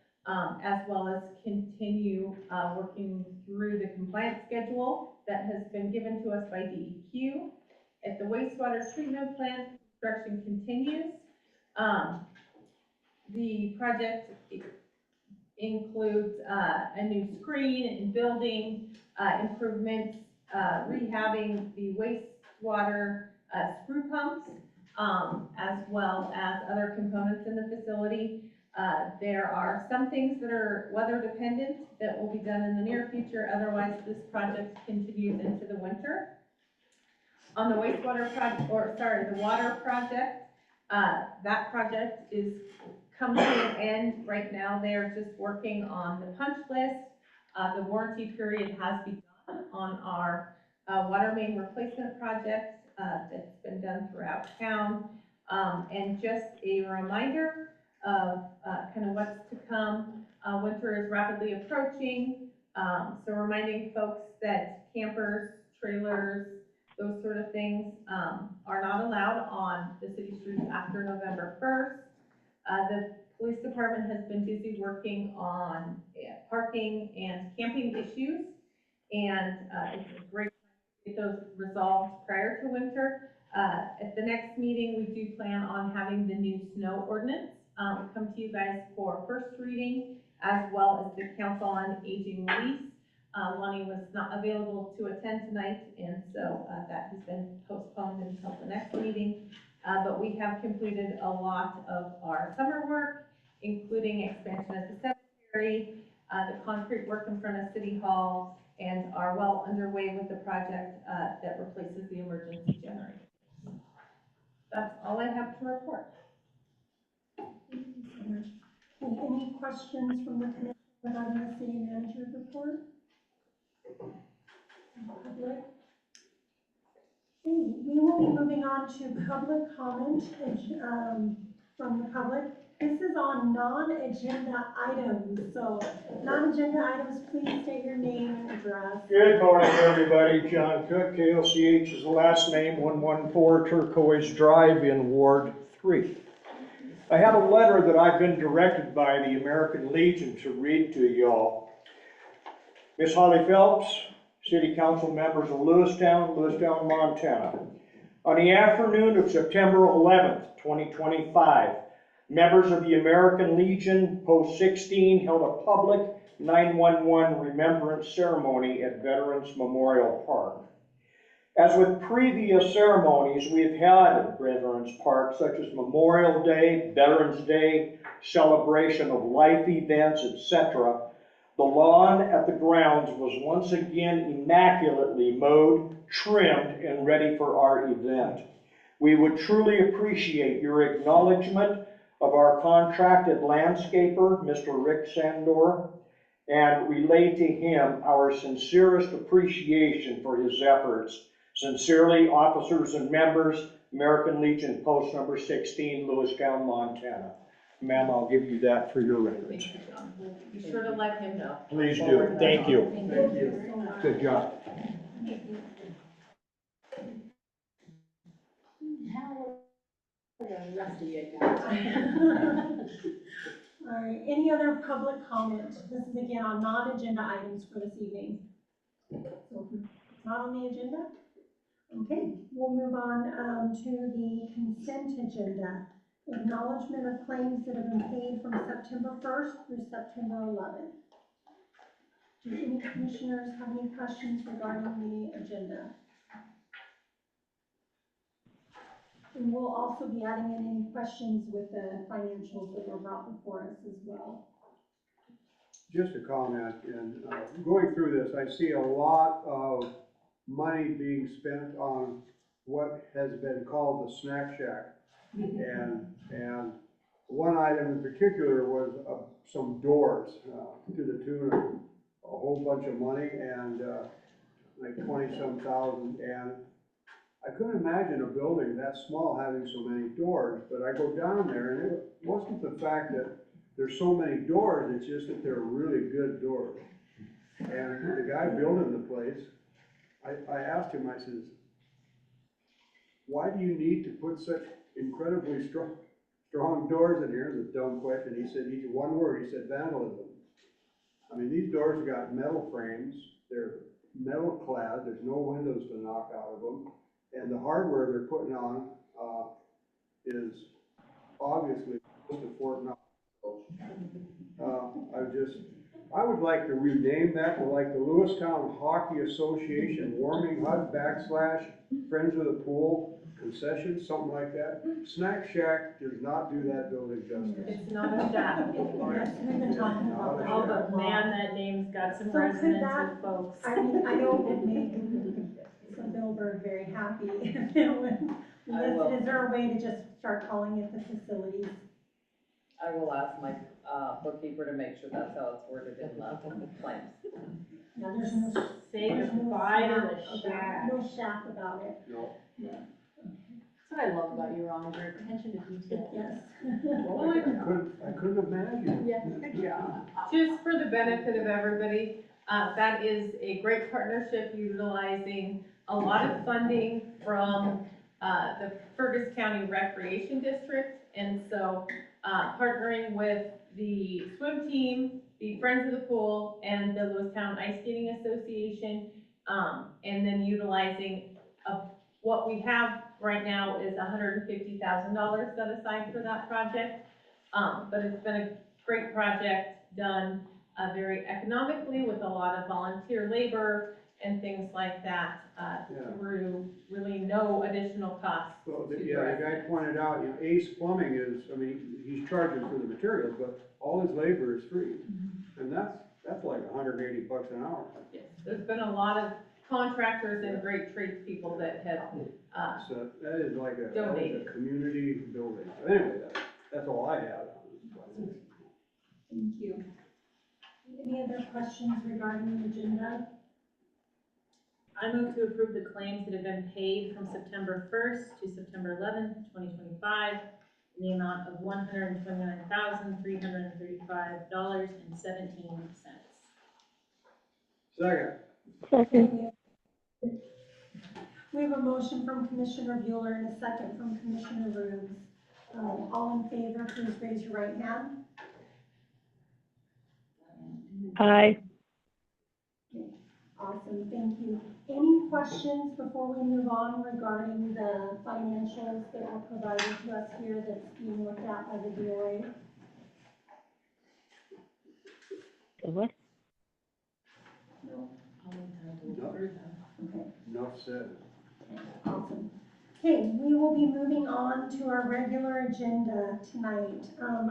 as well as continue working through the compliance schedule that has been given to us by DEQ. At the wastewater treatment plant, construction continues. The project includes a new screen and building improvements, rehabbing the wastewater screw pumps, as well as other components in the facility. There are some things that are weather dependent that will be done in the near future. Otherwise, this project continues into the winter. On the wastewater project, the water project, that project is coming to an end right now. They're just working on the punch list. The warranty period has begun on our water main replacement project that's been done throughout town. And just a reminder of kind of what's to come. Winter is rapidly approaching, so reminding folks that campers, trailers, those sort of things are not allowed on the city streets after November 1st. The police department has been busy working on parking and camping issues, and it's a great time to get those resolved prior to winter. At the next meeting, we do plan on having the new snow ordinance come to you guys for first reading, as well as the Council on Aging release. Lonnie was not available to attend tonight, and so that has been postponed until the next meeting. But we have completed a lot of our summer work, including expansion of the cemetery, the concrete work in front of City Hall, and are well underway with the project that replaces the emergency generator. That's all I have to report. Thank you so much. Okay, any questions from the commission regarding the city manager report? Public? Okay, we will be moving on to public comment from the public. This is on non-agenda items, so non-agenda items, please state your name and address. Good morning, everybody. John Cook, KLCH is the last name, 114 Turquoise Drive in Ward 3. I have a letter that I've been directed by the American Legion to read to y'all. Miss Holly Phelps, City Council members of Lewistown, Montana. On the afternoon of September 11th, 2025, members of the American Legion Post 16 held a public 911 remembrance ceremony at Veterans Memorial Park. As with previous ceremonies we have had at Veterans Park, such as Memorial Day, Veterans Day, celebration of life events, etc., the lawn at the grounds was once again immaculately mowed, trimmed, and ready for our event. We would truly appreciate your acknowledgement of our contracted landscaper, Mr. Rick Sandor, and relay to him our sincerest appreciation for his efforts. Sincerely, officers and members, American Legion Post Number 16, Lewistown, Montana. Ma'am, I'll give you that for your records. Thank you, John. We'll be sure to let him know. Please do. Thank you. Thank you so much. Good job. All right, any other public comment? This is again on non-agenda items for this evening. So it's not on the agenda? Okay, we'll move on to the consent agenda. Acknowledgement of claims that have been paid from September 1st through September 11th. Do any commissioners have any questions regarding the agenda? And we'll also be adding in any questions with the financials that were brought before us as well. Just a comment, and going through this, I see a lot of money being spent on what has been called the snack shack. And one item in particular was some doors to the tune of a whole bunch of money and like 20-some thousand. And I couldn't imagine a building that small having so many doors, but I go down there and it wasn't the fact that there's so many doors, it's just that they're really good doors. And the guy building the place, I asked him, I says, why do you need to put such incredibly strong doors in here? It's a dumb question. He said, one word, he said vandalism. I mean, these doors have got metal frames, they're metal clad, there's no windows to knock out of them, and the hardware they're putting on is obviously close to Fort Knox. I would like to rename that to like the Lewistown Hockey Association Warming Hut / Friends of the Pool Concessions, something like that. Snack Shack does not do that building justice. It's not a shack anymore. Yes, we've been talking about that. Oh, but man, that name's got some So could resonance that- with folks. I mean, I know it would make some Billberg very happy if it was listed. Is there a way to just start calling it the facilities? I will ask my bookkeeper to make sure that's how it's worded in the claims. Now, there's no. Say there's no goodbye to shack the about- shack. No shack about it. No. That's what I love about you, Ron, is your attention to detail. Yes. I couldn't imagine. Yeah, good job. Just for the benefit of everybody, that is a great partnership utilizing a lot of funding from the Fergus County Recreation District. And so partnering with the swim team, the Friends of the Pool, and the Lewistown Ice Skating Association, and then utilizing what we have right now is $150,000 set aside for that project. But it's been a great project done very economically with a lot of volunteer labor and things like that through really no additional cost. Well, to the guy pointed out, Ace Plumbing is, I mean, he's charging for the materials, but all his labor is free. And that's like $180 an hour. Yes, there's been a lot of contractors and great tradespeople that have, So that is like a donated. community building. But anyway, that's all I have. Thank you. Any other questions regarding the agenda? I move to approve the claims that have been paid from September 1st to September 11th, 2025, in the amount of $129,335.17. Second. Second. We have a motion from Commissioner Bueller and a second from Commissioner Rubes. All in favor, please raise your right hand. Aye. Awesome, thank you. Any questions before we move on regarding the financials that were provided to us here that's being looked at by the DOA? What? No? No. Okay, Enough said. awesome. Okay, we will be moving on to our regular agenda tonight.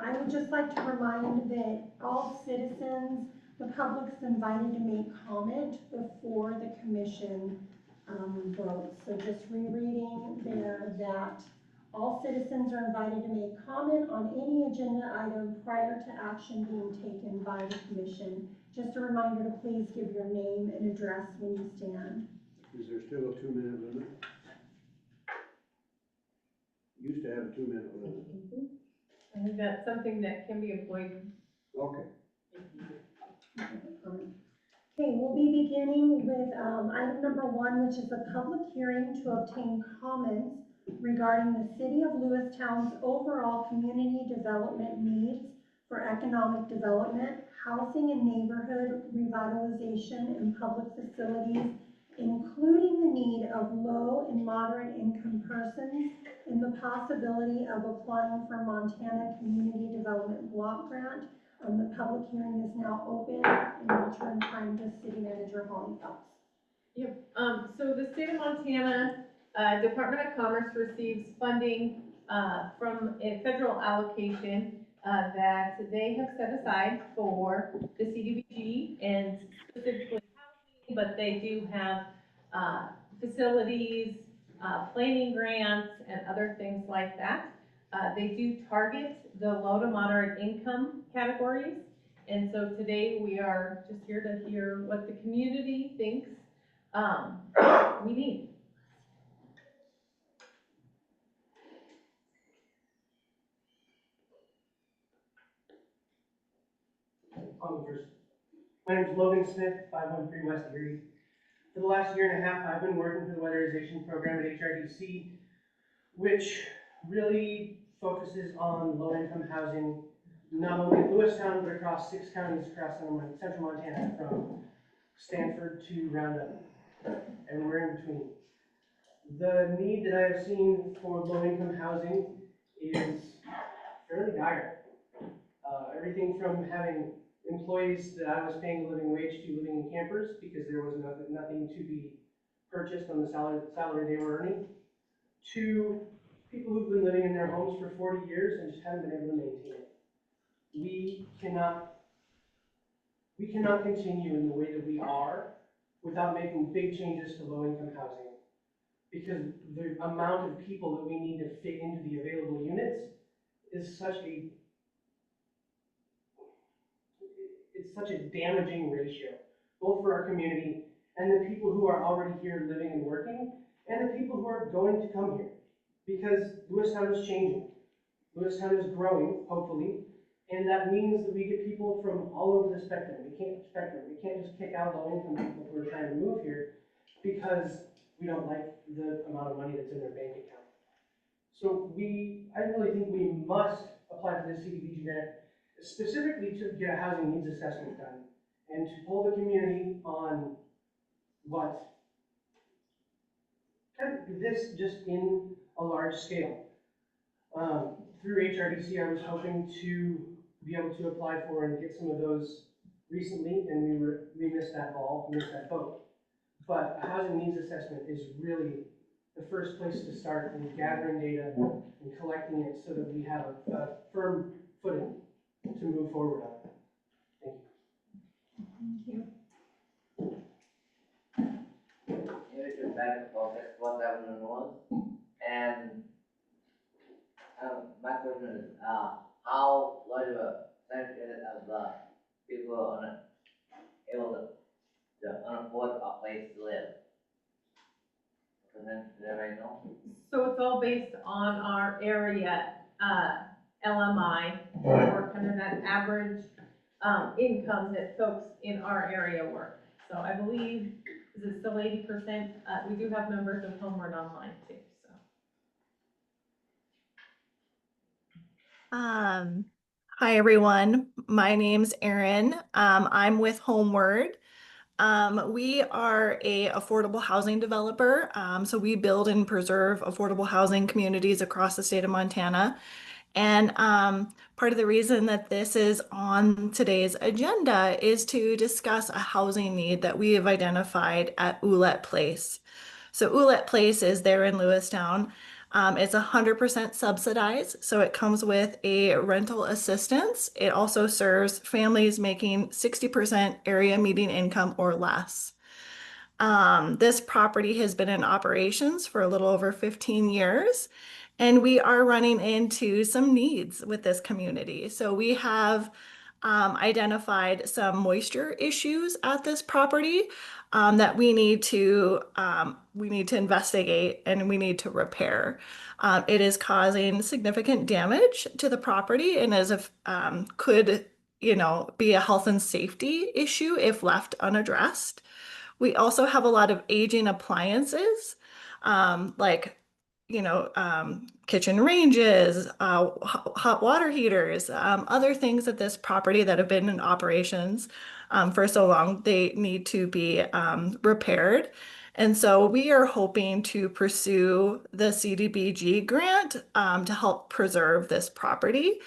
I would just like to remind that all citizens, the public's invited to make comment before the commission votes. So just rereading there that all citizens are invited to make comment on any agenda item prior to action being taken by the commission. Just a reminder to please give your name and address when you stand. Is there still a 2-minute limit? Used to have a 2-minute limit. I think that's something that can be avoided. Okay. Okay, we'll be beginning with item number 1, which is a public hearing to obtain comments regarding the City of Lewistown's overall community development needs for economic development, housing and neighborhood revitalization, and public facilities, including the need of low and moderate income persons, and the possibility of applying for Montana Community Development Block Grant. The public hearing is now open, and I'll turn time to City Manager Holly Phelps. Yep, so the state of Montana, Department of Commerce receives funding, from a federal allocation, that they have set aside for the CDBG and specifically housing, but they do have, facilities, planning grants and other things like that. They do target the low to moderate income categories. And so today we are just here to hear what the community thinks we need. On the first. My name's Logan Smith, 513 West Erie. For the last year and a half, I've been working for the weatherization program at HRDC, which really focuses on low-income housing, not only in Lewistown, but across 6 counties across central Montana, from Stanford to Roundup, everywhere in between. The need that I have seen for low-income housing is fairly dire. Everything from having employees that I was paying a living wage to living in campers because there was nothing to be purchased on the salary they were earning, to people who've been living in their homes for 40 years and just haven't been able to maintain it. We cannot continue in the way that we are without making big changes to low-income housing, because the amount of people that we need to fit into the available units is such a damaging ratio, both for our community and the people who are already here living and working, and the people who are going to come here. Because Lewistown is changing. Lewistown is growing, hopefully, and that means that we get people from all over the spectrum. We can't just kick out low-income people who are trying to move here because we don't like the amount of money that's in their bank account. So I really think we must apply for this CDBG grant, specifically to get a housing needs assessment done and to pull the community on what kind of this just in a large scale. Through HRDC, I was hoping to be able to apply for and get some of those recently, and we missed that boat. But a housing needs assessment is really the first place to start in gathering data and collecting it so that we have a firm footing to move forward on. Thank you. It is back of what Governor knows. And my question is, how large a percentage of the people able to afford a place to live? Percentage right now? So it's all based on our area LMI, or kind of that average income that folks in our area work. So I believe, is it still 80%? We do have members of Homeward Online too, so. Hi everyone, my name's Erin. I'm with Homeward. We are a affordable housing developer. So we build and preserve affordable housing communities across the state of Montana. And part of the reason that this is on today's agenda is to discuss a housing need that we have identified at Ouellette Place. So Ouellette Place is there in Lewistown. It's 100% subsidized, so it comes with a rental assistance. It also serves families making 60% area median income or less. This property has been in operations for a little over 15 years, and we are running into some needs with this community. So we have identified some moisture issues at this property that we need to investigate and we need to repair. It is causing significant damage to the property and could, be a health and safety issue if left unaddressed. We also have a lot of aging appliances, like, kitchen ranges, hot water heaters, other things at this property that have been in operations for so long, they need to be repaired. And so we are hoping to pursue the CDBG grant to help preserve this property.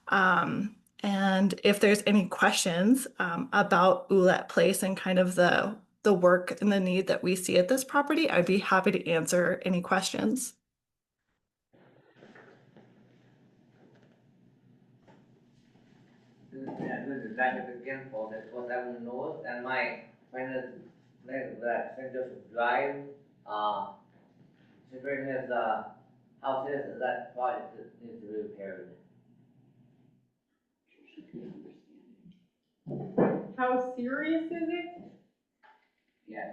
And if there's any questions about Ouellette Place and kind of the work and the need that we see at this property, I'd be happy to answer any questions. Yeah, this is significant for the 47 North and my final that St. Joseph Drive, situation is how serious is that project that needs to be repaired? How serious is it? Yes.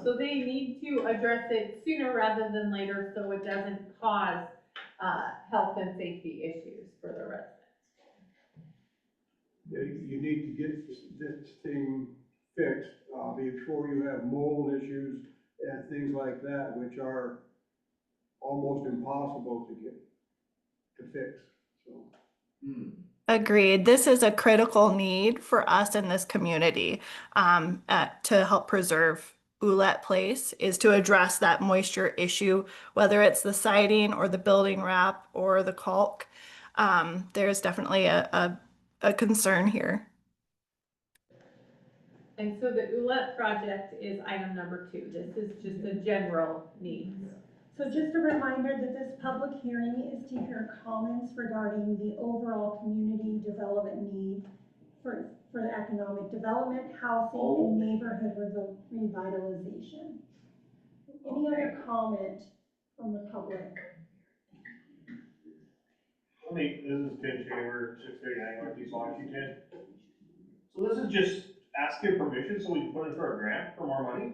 So they need to address it sooner rather than later so it doesn't cause, health and safety issues for the residents. You need to get this thing fixed, before you have mold issues and things like that, which are almost impossible to fix, so. Agreed. This is a critical need for us in this community to help preserve Ouellette Place, is to address that moisture issue, whether it's the siding or the building wrap or the caulk. There's definitely a concern here. And so the Ouellette project is item number 2. This is just a general needs. So just a reminder that this public hearing is to hear comments regarding the overall community development need for the economic development, housing, and neighborhood revitalization. Any other comment from the public? This is Tim Shaver, 639 Northeast Washington. So this is just asking permission so we can put in for a grant for more money?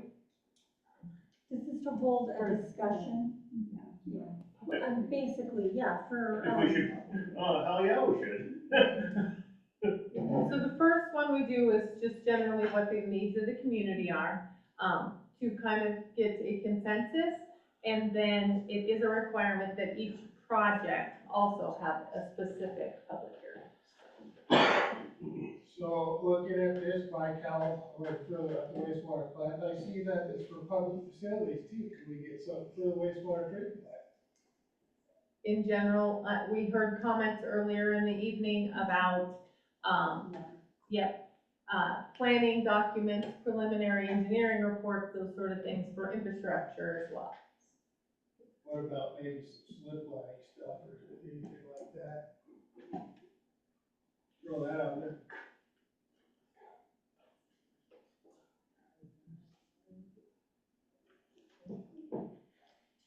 This is to hold a discussion. Basically, yeah, for. If we should, hell yeah, we should. So the first one we do is just generally what the needs of the community are, to kind of get a consensus. And then it is a requirement that each project also have a specific public hearing. So looking at this, Cal, went further at the wastewater plant, I see that it's for public facilities too. Can we get something for the wastewater treatment plant? In general, we heard comments earlier in the evening about, planning documents, preliminary engineering reports, those sort of things for infrastructure as well. What about maybe some slip lining stuff or anything like that? Throw that out there.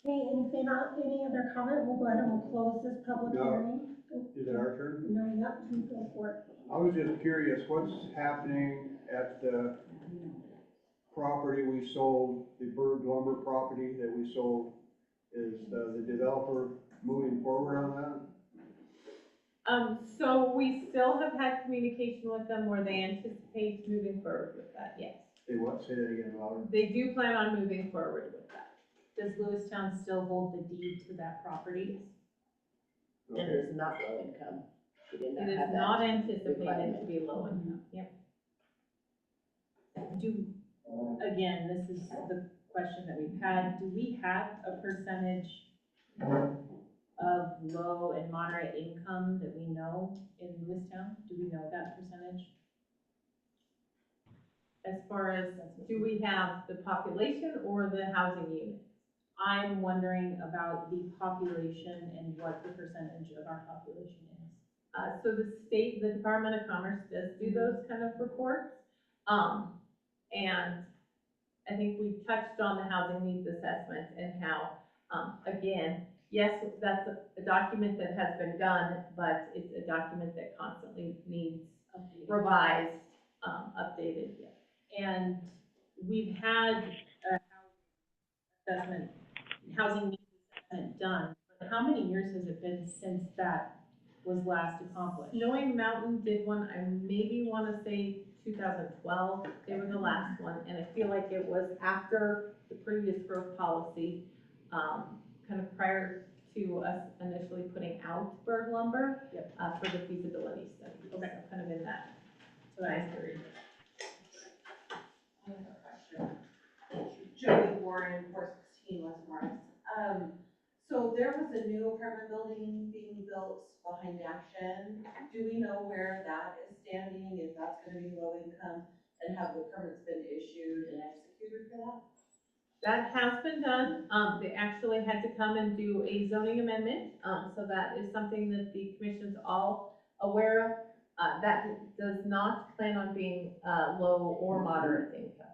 Okay, any other comment? We'll go ahead and we'll close this public hearing. Is it our turn? No, yep, you go for it. I was just curious, what's happening at the property we sold, the Berg lumber property that we sold? Is the developer moving forward on that? So we still have had communication with them where they anticipate moving forward with that, yes. Say what, say that again louder? They do plan on moving forward with that. Does Lewistown still hold the deed to that property? And it is not low income. We did It is have that not anticipated to requirement. be low income, yep. Again, this is the question that we've had, do we have a percentage of low and moderate income that we know in Lewistown? Do we know that percentage? as far as, do we have the population or the housing units? I'm wondering about the population and what the percentage of our population is. So the Department of Commerce does do those kind of reports. And I think we touched on the housing needs assessment and how, again, yes, that's a document that has been done, but it's a document that constantly needs revised, updated. And we've had a housing needs assessment done, but how many years has it been since that was last accomplished? Snowy Mountain did one, I maybe wanna say 2012, they were the last one, and I feel like it was after the previous growth policy, kind of prior to us initially putting out bird lumber. Yep. For the feasibility study. Okay. So kind of in that time period. I have a question. Jody Warren, 416 West Morris. So there was a new apartment building being built behind Action. Do we know where that is standing, if that's gonna be low income, and have the permits been issued and executed for that? That has been done. They actually had to come and do a zoning amendment. So that is something that the commission's all aware of. That does not plan on being low or moderate income.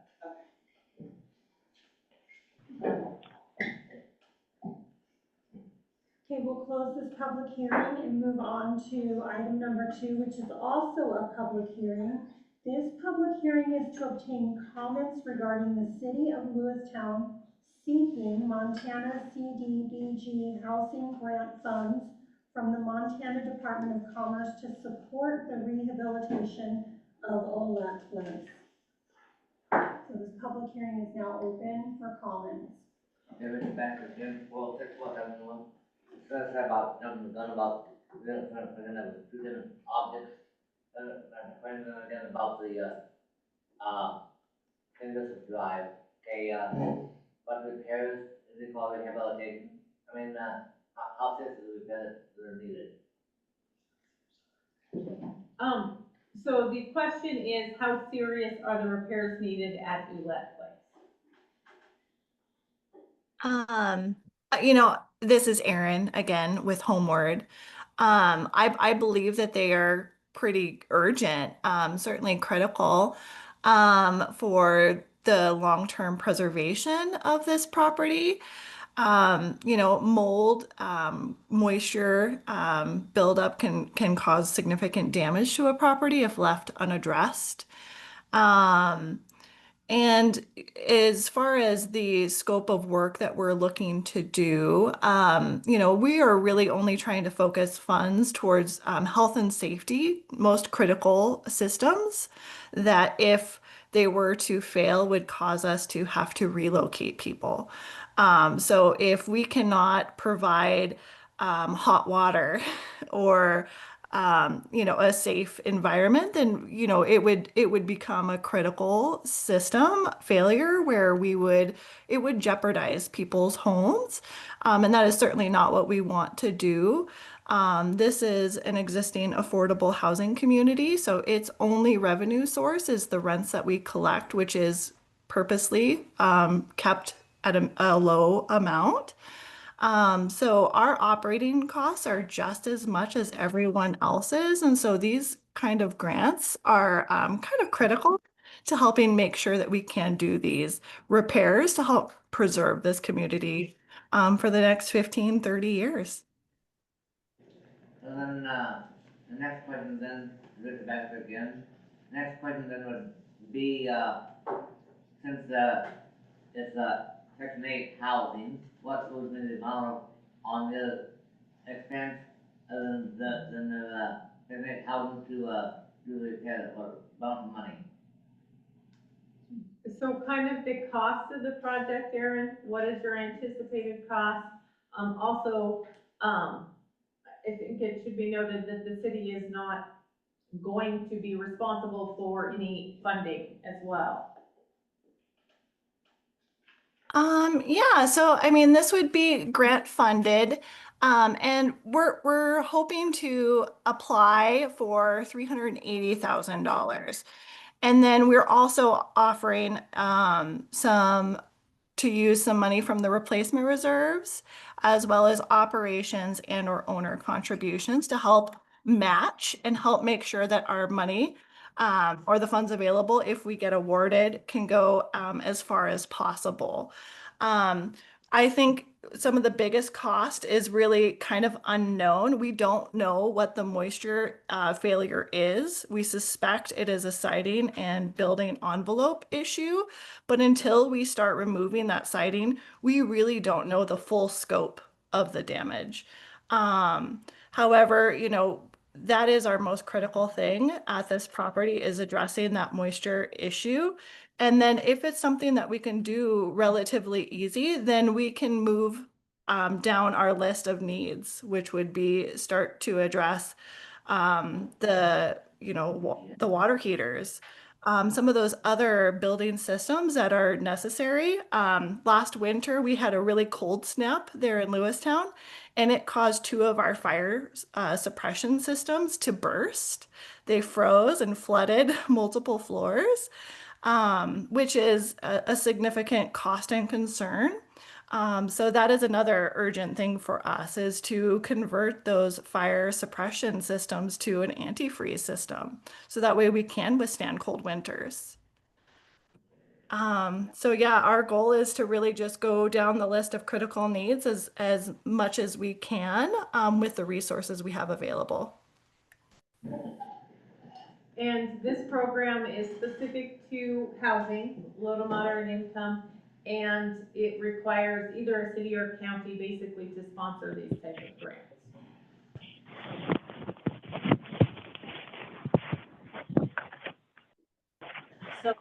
Okay, we'll close this public hearing and move on to item number 2, which is also a public hearing. This public hearing is to obtain comments regarding the city of Lewistown seeking Montana CDBG housing grant funds from the Montana Department of Commerce to support the rehabilitation of Ola Place. So this public hearing is now open for comments. Okay, we're back again, well, that's what I'm doing. First about, jumping the gun about, we're gonna have two different objects. Question again about the, Industrial Drive, okay, what repairs is it called rehabilitation? I mean, how serious is the repairs that are needed? So the question is, how serious are the repairs needed at Oulette Place? This is Erin again with Homeward. I believe that they are pretty urgent, certainly critical, for the long-term preservation of this property. Mold, moisture, buildup can cause significant damage to a property if left unaddressed. And as far as the scope of work that we're looking to do, we are really only trying to focus funds towards health and safety, most critical systems that if they were to fail would cause us to have to relocate people. So if we cannot provide hot water or a safe environment, then, it would become a critical system failure where it would jeopardize people's homes. And that is certainly not what we want to do. This is an existing affordable housing community, so its only revenue source is the rents that we collect, which is purposely kept at a low amount. So our operating costs are just as much as everyone else's. And so these kind of grants are kind of critical to helping make sure that we can do these repairs to help preserve this community for the next 15, 30 years. And then, the next question then, Rick back again. Next question then would be, since, it's, Section 8 housing, what would be the amount on the expense other than the Section 8 housing to, do the repair, or amount of money? So kind of the cost of the project, Erin, what is your anticipated cost? Also, I think it should be noted that the city is not going to be responsible for any funding as well. So I mean, this would be grant funded, and we're hoping to apply for $380,000. And then we're also offering to use some money from the replacement reserves, as well as operations and or owner contributions to help match and help make sure that our money or the funds available, if we get awarded, can go as far as possible. I think some of the biggest cost is really kind of unknown. We don't know what the moisture failure is. We suspect it is a siding and building envelope issue, but until we start removing that siding, we really don't know the full scope of the damage. However, you know, that is our most critical thing at this property, is addressing that moisture issue. And then if it's something that we can do relatively easy, then we can move down our list of needs, which would be start to address the, you know, the water heaters. Some of those other building systems that are necessary. Last winter, we had a really cold snap there in Lewistown, and it caused 2 of our fire suppression systems to burst. They froze and flooded multiple floors, which is a significant cost and concern. So that is another urgent thing for us, is to convert those fire suppression systems to an antifreeze system. So that way we can withstand cold winters. So yeah, our goal is to really just go down the list of critical needs as much as we can with the resources we have available. And this program is specific to housing, low to moderate income, and it requires either a city or county basically to sponsor these type of grants. So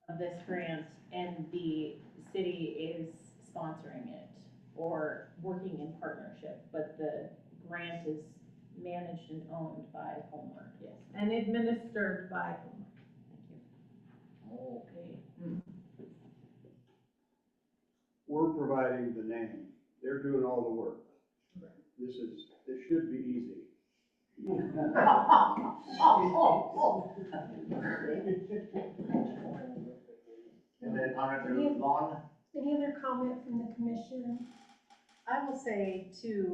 of this grant, and the city is sponsoring it or working in partnership, but the grant is managed and owned by Homeward, yes, and administered by Homeward. Thank you. Okay. We're providing the name. They're doing all the work. This should be easy. Any other comment from the commission? I will say too,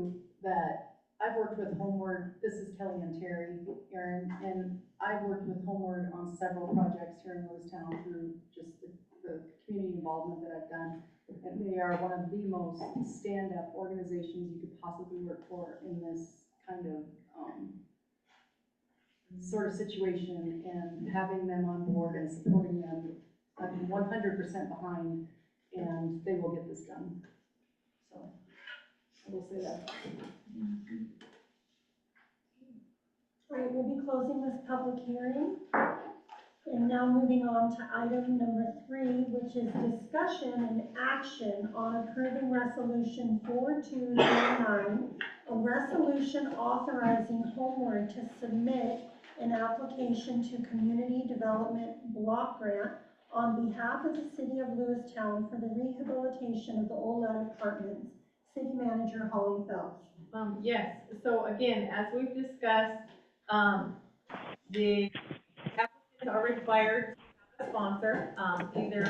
that I've worked with Homeward, this is Kelly and Terry, Aaron, and I've worked with Homeward on several projects here in Lewistown through just the community involvement that I've done. And they are one of the most stand-up organizations you could possibly work for in this kind of, sort of situation, and having them on board and supporting them, I'm 100% behind, and they will get this done. So I will say that. All right, we'll be closing this public hearing. And now moving on to item number 3, which is discussion and action on approving resolution 4209, a resolution authorizing Homeward to submit an application to Community Development Block Grant on behalf of the City of Lewistown for the rehabilitation of the old lead apartments. City Manager Holly Phelps. Yes, so again, as we've discussed, the applicants are required to have a sponsor, either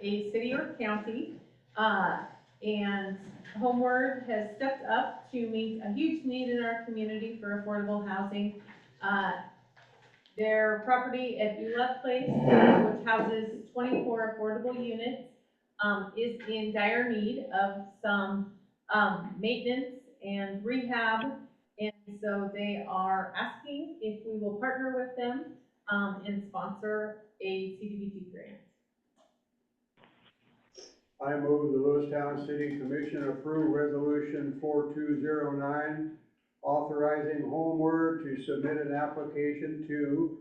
a city or county. And Homeward has stepped up to meet a huge need in our community for affordable housing. Their property at Ulett Place, which houses 24 affordable units, is in dire need of some maintenance and rehab. And so they are asking if we will partner with them and sponsor a CDBG grant. I move the Lewistown City Commission approve resolution 4209, authorizing Homeward to submit an application to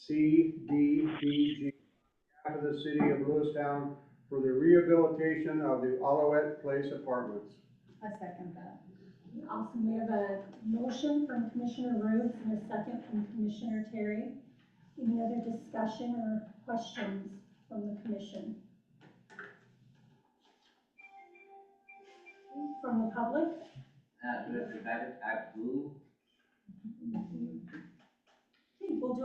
CDBG of the City of Lewistown for the rehabilitation of the Alouette Place apartments. I second that. Awesome, we have a motion from Commissioner Roots and a second from Commissioner Terry. Any other discussion or questions from the commission? From the public?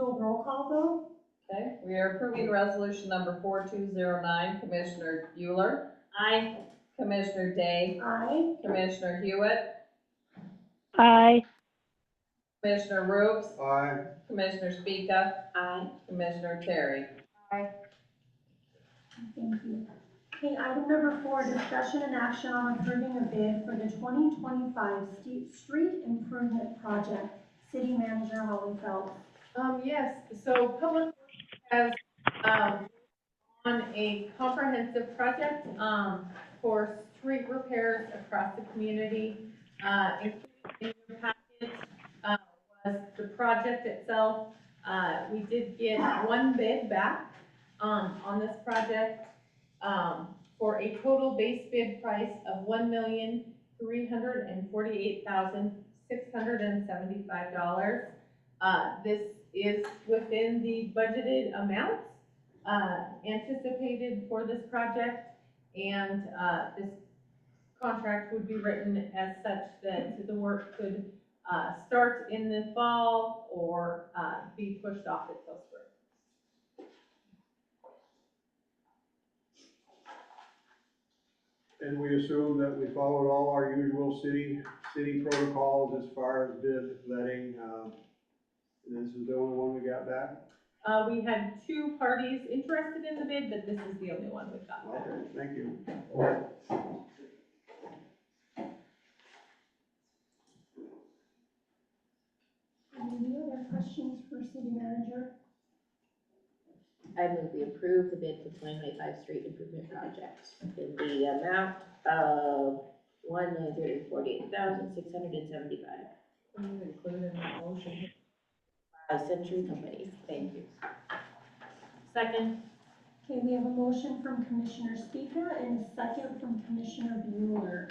do a roll call vote. Okay, we are approving resolution number 4209. Commissioner Bueller. Aye. Commissioner Day. Aye. Commissioner Hewitt. Aye. Commissioner Rubes. Aye. Commissioner Speaka. Aye. Commissioner Terry. Thank you. Okay, item number 4, discussion and action on approving a bid for the 2025 street improvement project. City Manager Holly Phelps. Yes, so Public Works has, on a comprehensive project, for street repairs across the community. Included in your packet, was the project itself. We did get one bid back, on this project, for a total base bid price of $1,348,675. This is within the budgeted amounts anticipated for this project, and this contract would be written as such that the work could start in the fall or be pushed off until spring. And we assume that we followed all our usual city protocols as far as bid letting, and this is the only one we got back? We had 2 parties interested in the bid, but this is the only one we've got. Okay, thank you. Any other questions for City Manager? I move we approve the bid for 2025 street improvement project in the amount of $1,348,675 Can you include in the motion? by Century Companies. Thank you. Second. Okay, we have a motion from Commissioner Speaka and a second from Commissioner Bueller.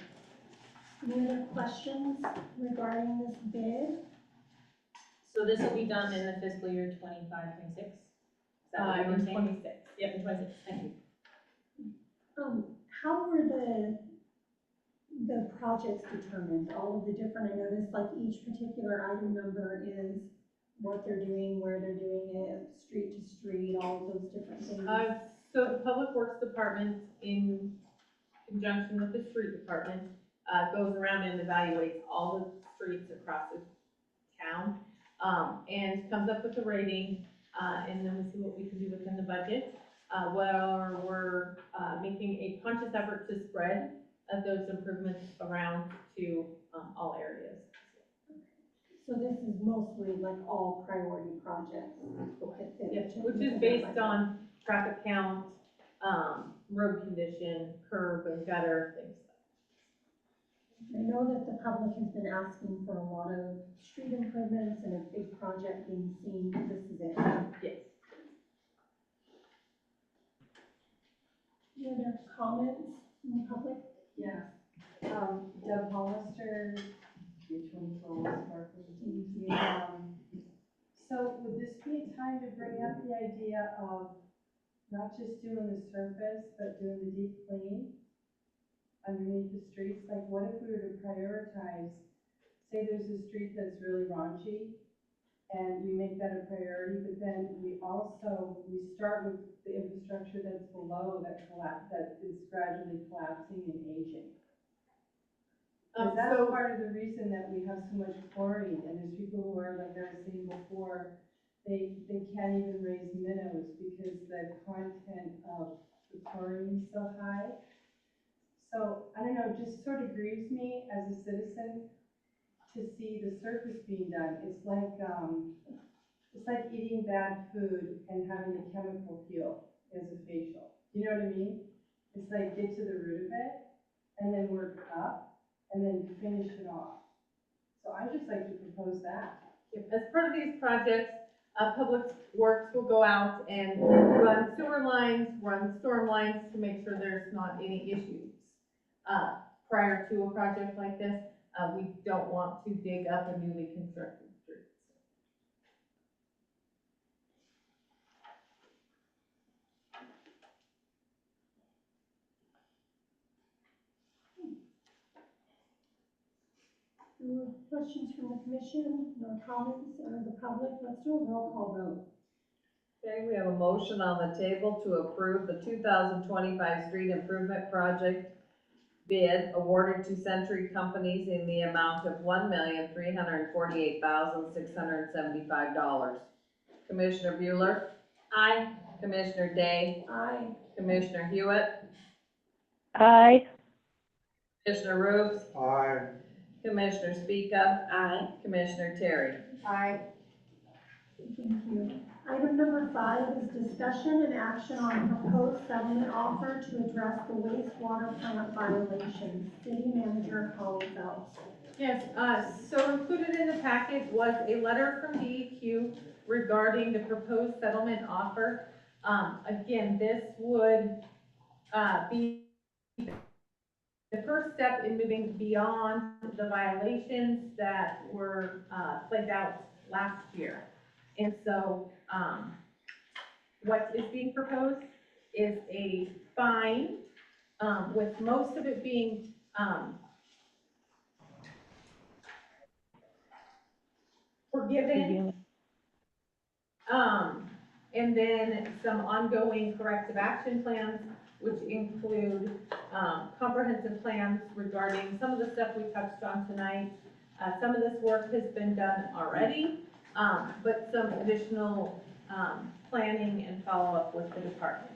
Any other questions regarding this bid? So this will be done in the fiscal year 25-26? Is that what you're In saying? 26. Yep, in 26, thank you. How were the projects determined? All of the different, I noticed like each particular item number is what they're doing, where they're doing it, street to street, all of those different things. So the Public Works Department, in conjunction with the Street Department, goes around and evaluates all the streets across the town, and comes up with a rating, and then we see what we can do within the budget. Where we're making a conscious effort to spread those improvements around to all areas. So this is mostly like all priority projects? Yes, which is based on traffic count, road condition, curb and gutter, things like I know that the public has been asking for a lot of street improvements and a big project being seen. This is it. Yes. Any other comments from the public? Yeah. Deb Hollister, 324 Sparkle. So would this be a time to bring up the idea of not just doing the surface, but doing the deep clean underneath the streets? Like, what if we were to prioritize, say there's a street that's really raunchy, and we make that a priority, but then we start with the infrastructure that's below that is gradually collapsing and aging. Because that's part of the reason that we have so much chlorine, and there's people who are, like I was saying before, they can't even raise minnows because the content of the chlorine is so high. So, I don't know, it just sort of grieves me as a citizen to see the surface being done. It's like eating bad food and having a chemical peel as a facial. You know what I mean? It's like get to the root of it and then work up and then finish it off. So I just like to propose that. As part of these projects, Public Works will go out and run sewer lines, run storm lines to make sure there's not any issues. Prior to a project like this, we don't want to dig up a newly constructed street. Do No questions from the commission, no comments, or the public? Let's do a roll call vote. Okay, we have a motion on the table to approve the 2025 street improvement project bid awarded to Century Companies in the amount of $1,348,675. Commissioner Bueller? Aye. Commissioner Day? Aye. Commissioner Hewitt? Aye. Commissioner Rubes? Aye. Commissioner Speaka? Aye. Commissioner Terry? Aye. Thank you. Item number 5 is discussion and action on proposed settlement offer to address the wastewater plant violations. City Manager Holly Phelps. Yes, so included in the packet was a letter from DEQ regarding the proposed settlement offer. Again, this would be the first step in moving beyond the violations that were flagged out last year. And so what is being proposed is a fine, with most of it being forgiven, and then some ongoing corrective action plans, which include comprehensive plans regarding some of the stuff we touched on tonight. Some of this work has been done already, but some additional planning and follow-up with the department.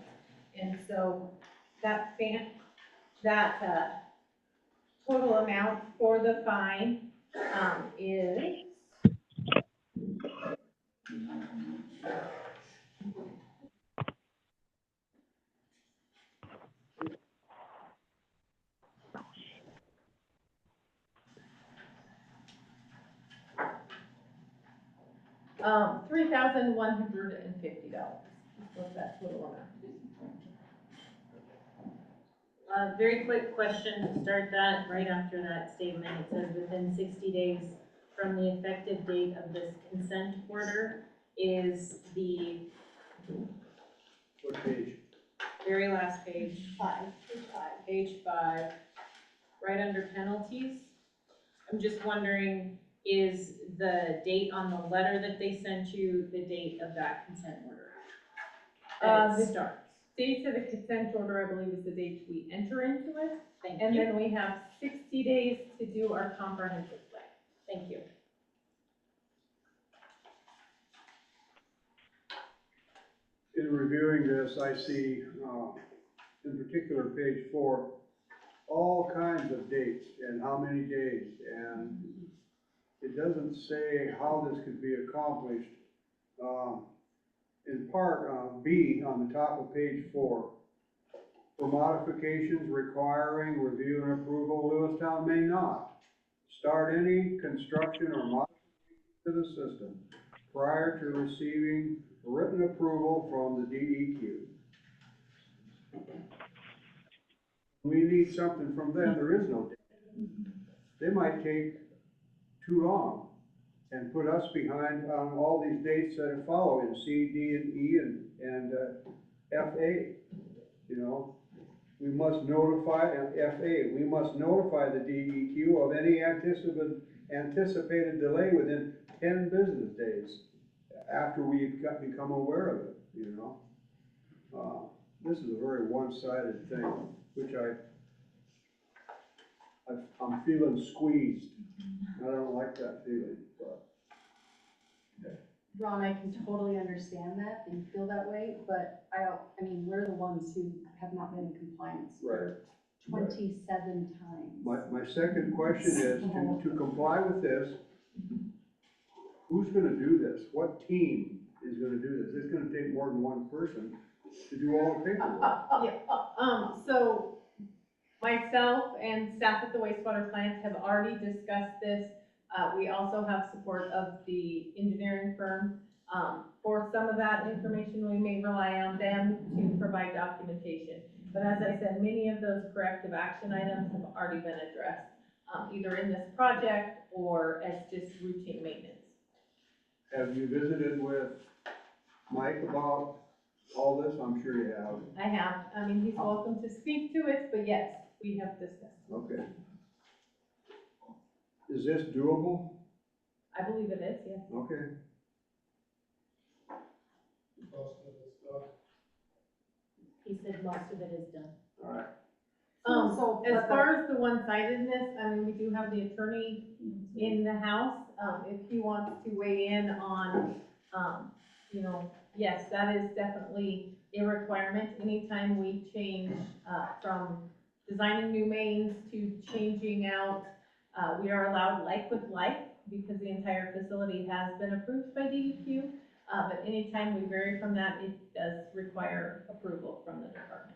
And so that total amount for the fine is $3,150. What's that total amount? Very quick question to start that, right after that statement, it says within 60 days from the effective date of this consent order is the What page? very last page. Page 5, right under penalties. I'm just wondering, is the date on the letter that they sent you the date of that consent order? That it starts. Date of the consent order, I believe, is the date we enter into it. Thank And you. then we have 60 days to do our comprehensive plan. Thank you. In reviewing this, I see, in particular, page 4, all kinds of dates and how many days, and it doesn't say how this could be accomplished. In part, B on the top of page 4, for modifications requiring review and approval, Lewistown may not start any construction or modification to the system prior to receiving written approval from the DEQ. We need something from them, there is no date. They might take too long and put us behind on all these dates that follow in C, D, and E, and FA. You know, we must notify, FA, we must notify the DEQ of any anticipated delay within 10 business days after we've become aware of it, you know. This is a very one-sided thing, which I'm feeling squeezed. I don't like that feeling, but. Ron, I can totally understand that, and feel that way, but I mean, we're the ones who have not been in compliance for 27 times. My second question is, to comply with this, who's gonna do this? What team is gonna do this? It's gonna take more than one person to do all the paperwork. So myself and staff at the wastewater plant have already discussed this. We also have support of the engineering firm. For some of that information, we may rely on them to provide documentation. But as I said, many of those corrective action items have already been addressed, either in this project or as just routine maintenance. Have you visited with Mike about all this? I'm sure you have. I have. I mean, he's welcome to speak to it, but yes, we have discussed. Okay. Is this doable? I believe it is, yes. Okay. Most of it's done. He said most of it is done. All right. As far as the one-sidedness, I mean, we do have the attorney in the house, if he wants to weigh in on, you know, yes, that is definitely a requirement. Anytime we change, from designing new mains to changing out, we are allowed like with like, because the entire facility has been approved by DEQ. But anytime we vary from that, it does require approval from the department.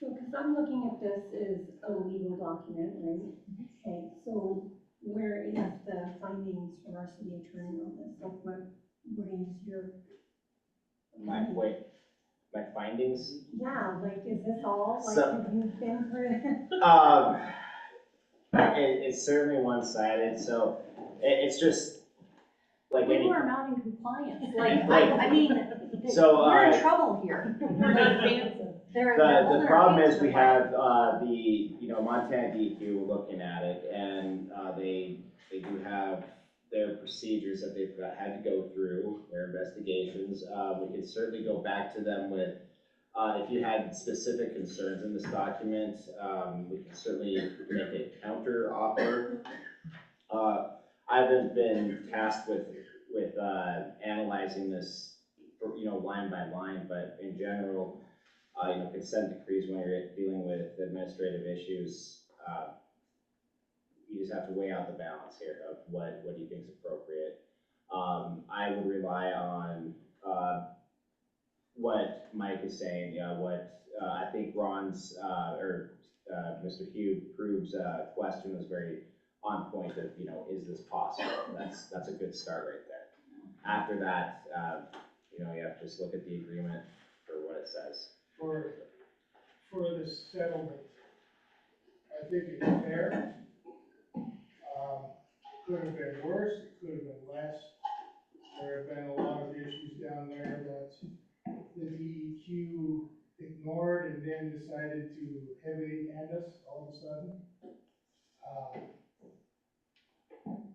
So, because I'm looking at this as a legal document, right? Okay, so where is the findings from our city attorney on this? Like, what is your? My findings? Yeah, like, is this all, like, So- have you been through it? It's certainly one-sided, so it's just like We any. are not in compliance, I mean, So, we're in trouble here. The problem is we have, Montana DEQ looking at it, and, they do have their procedures that they've had to go through, their investigations. We could certainly go back to them with, if you had specific concerns in this document, we can certainly make a counter offer. I haven't been tasked with analyzing this, line by line, but in general, consent decrees, when you're dealing with administrative issues, you just have to weigh out the balance here of what do you think is appropriate. I would rely on what Mike is saying, what I think Ron's Mr. Hugh Prove's question was very on point of, is this possible? That's a good start right there. After that, you have to just look at the agreement for what it says. For the settlement, I think it's fair. Could have been worse, it could have been less. There have been a lot of issues down there that the DEQ ignored and then decided to heavily hand us all of a sudden.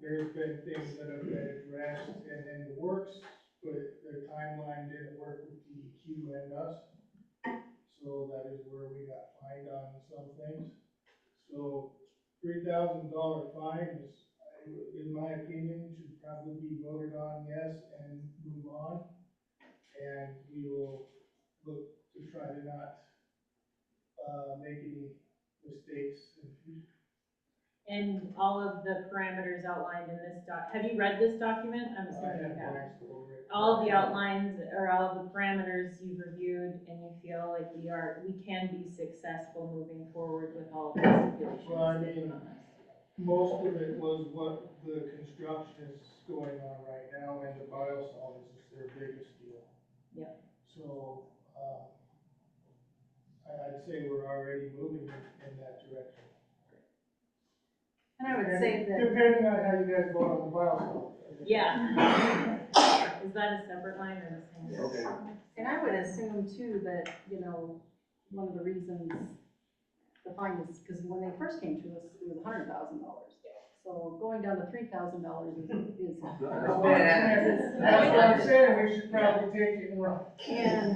There's been things that have been addressed and in the works, but the timeline didn't work with DEQ and us. So that is where we got fined on some things. So $3,000 fine is, in my opinion, should probably be voted on yes and move on. And we will look to try to not make any mistakes in the future. And all of the parameters outlined in this have you read this document? I'm assuming you have. All of the outlines or all of the parameters you've reviewed, and you feel like we can be successful moving forward with all of the stipulations. Well, I mean, most of it was what the construction is going on right now, and the biosolids is their biggest deal. Yep. So, I'd say we're already moving in that direction. And I would say that. Depending on how you guys vote on the biosolids. Yeah. Is that a separate line or the same? Okay. And I would assume too that, one of the reasons the fine is, because when they first came to us, it was $100,000. So going down to $3,000 is. That's what I'm saying, we should probably take it and run. And,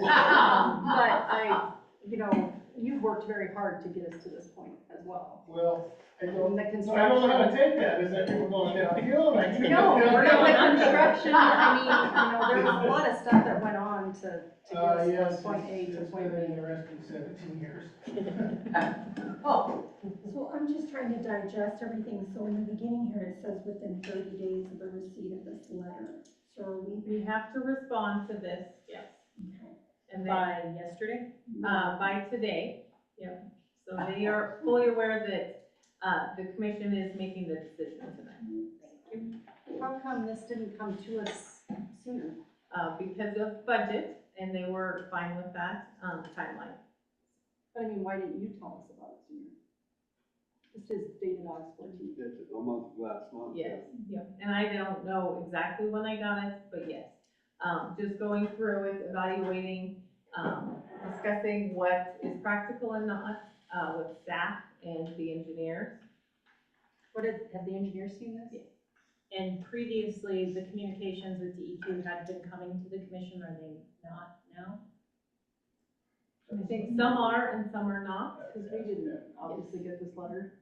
but you've worked very hard to get us to this point as well. Well, I don't The know how to take that, is that people going downhill? No, we're not with construction, there was a lot of stuff that went on to get us Yes, from point A to it's point been B. interesting 17 years. So I'm just trying to digest everything. So in the beginning here, it says within 30 days of the receipt of this letter. So are We have to respond to this, yes. okay. And by yesterday, by today, yep. So they are fully aware that, the commission is making the decision tonight. How come this didn't come to us sooner? Because of budget, and they were fine with that, timeline. But I mean, why didn't you tell us about it sooner? This is dated August 14th. It's almost last month. Yes, yep, and I don't know exactly when I got it, but yes. Just going through it, evaluating, discussing what is practical and not, with staff and the engineers. Have the engineers seen this? Yeah. And previously, the communications with DEQ had been coming to the commission, are they not now? I think some are and some are not. Because we didn't obviously get this letter.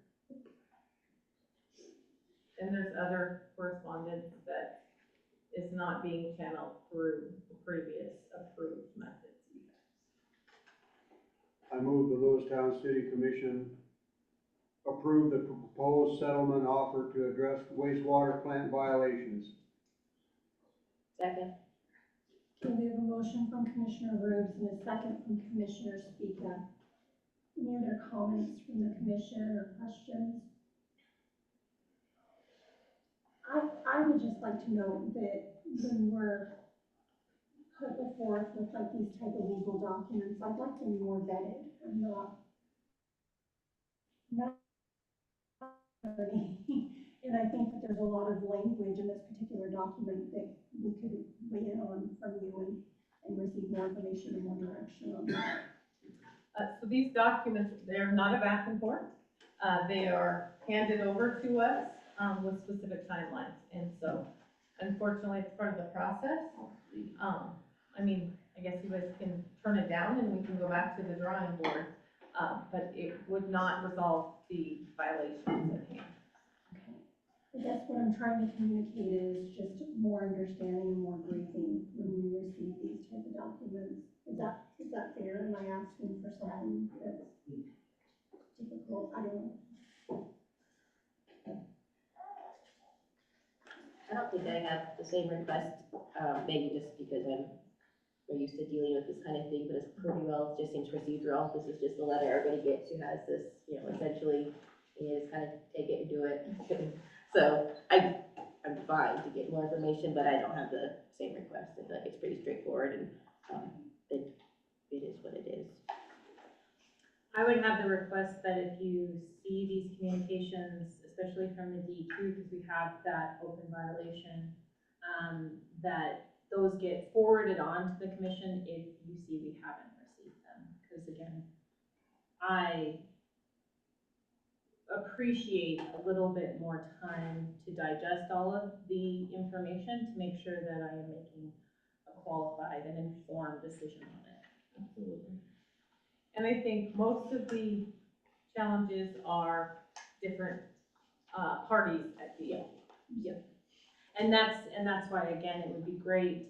And there's other correspondence that is not being channeled through the previous approved methods. I move the Lewistown City Commission approve the proposed settlement offer to address wastewater plant violations. Second. Okay, we have a motion from Commissioner Rubes and a second from Commissioner Speaka. Any other comments from the commission or questions? I would just like to note that when we're put forth with like these type of legal documents, I'd like them more vetted and not and I think that there's a lot of language in this particular document that we could weigh in on from you and receive more information and more direction on that. So these documents, they're not a back and forth. They are handed over to us with specific timelines. And so unfortunately, it's part of the process. I mean, I guess you guys can turn it down and we can go back to the drawing board. But it would not resolve the violations at hand. I guess what I'm trying to communicate is just more understanding and more briefing when we receive these type of documents. Is that fair? Am I asking for something that's difficult? I don't know. I don't think I have the same request, maybe just because we're used to dealing with this kind of thing, but it's pretty well, it just seems procedural. This is just the letter everybody gets who has this, essentially, you just kind of take it and do it. So I'm fine to get more information, but I don't have the same request. I feel like it's pretty straightforward and it is what it is. I would have the request that if you see these communications, especially from the DEQ, because we have that open violation, that those get forwarded on to the commission if you see we haven't received them. Because again, I appreciate a little bit more time to digest all of the information to make sure that I am making a qualified and informed decision on it. Absolutely. And I think most of the challenges are different parties at the end. Yep. And that's why, again, it would be great,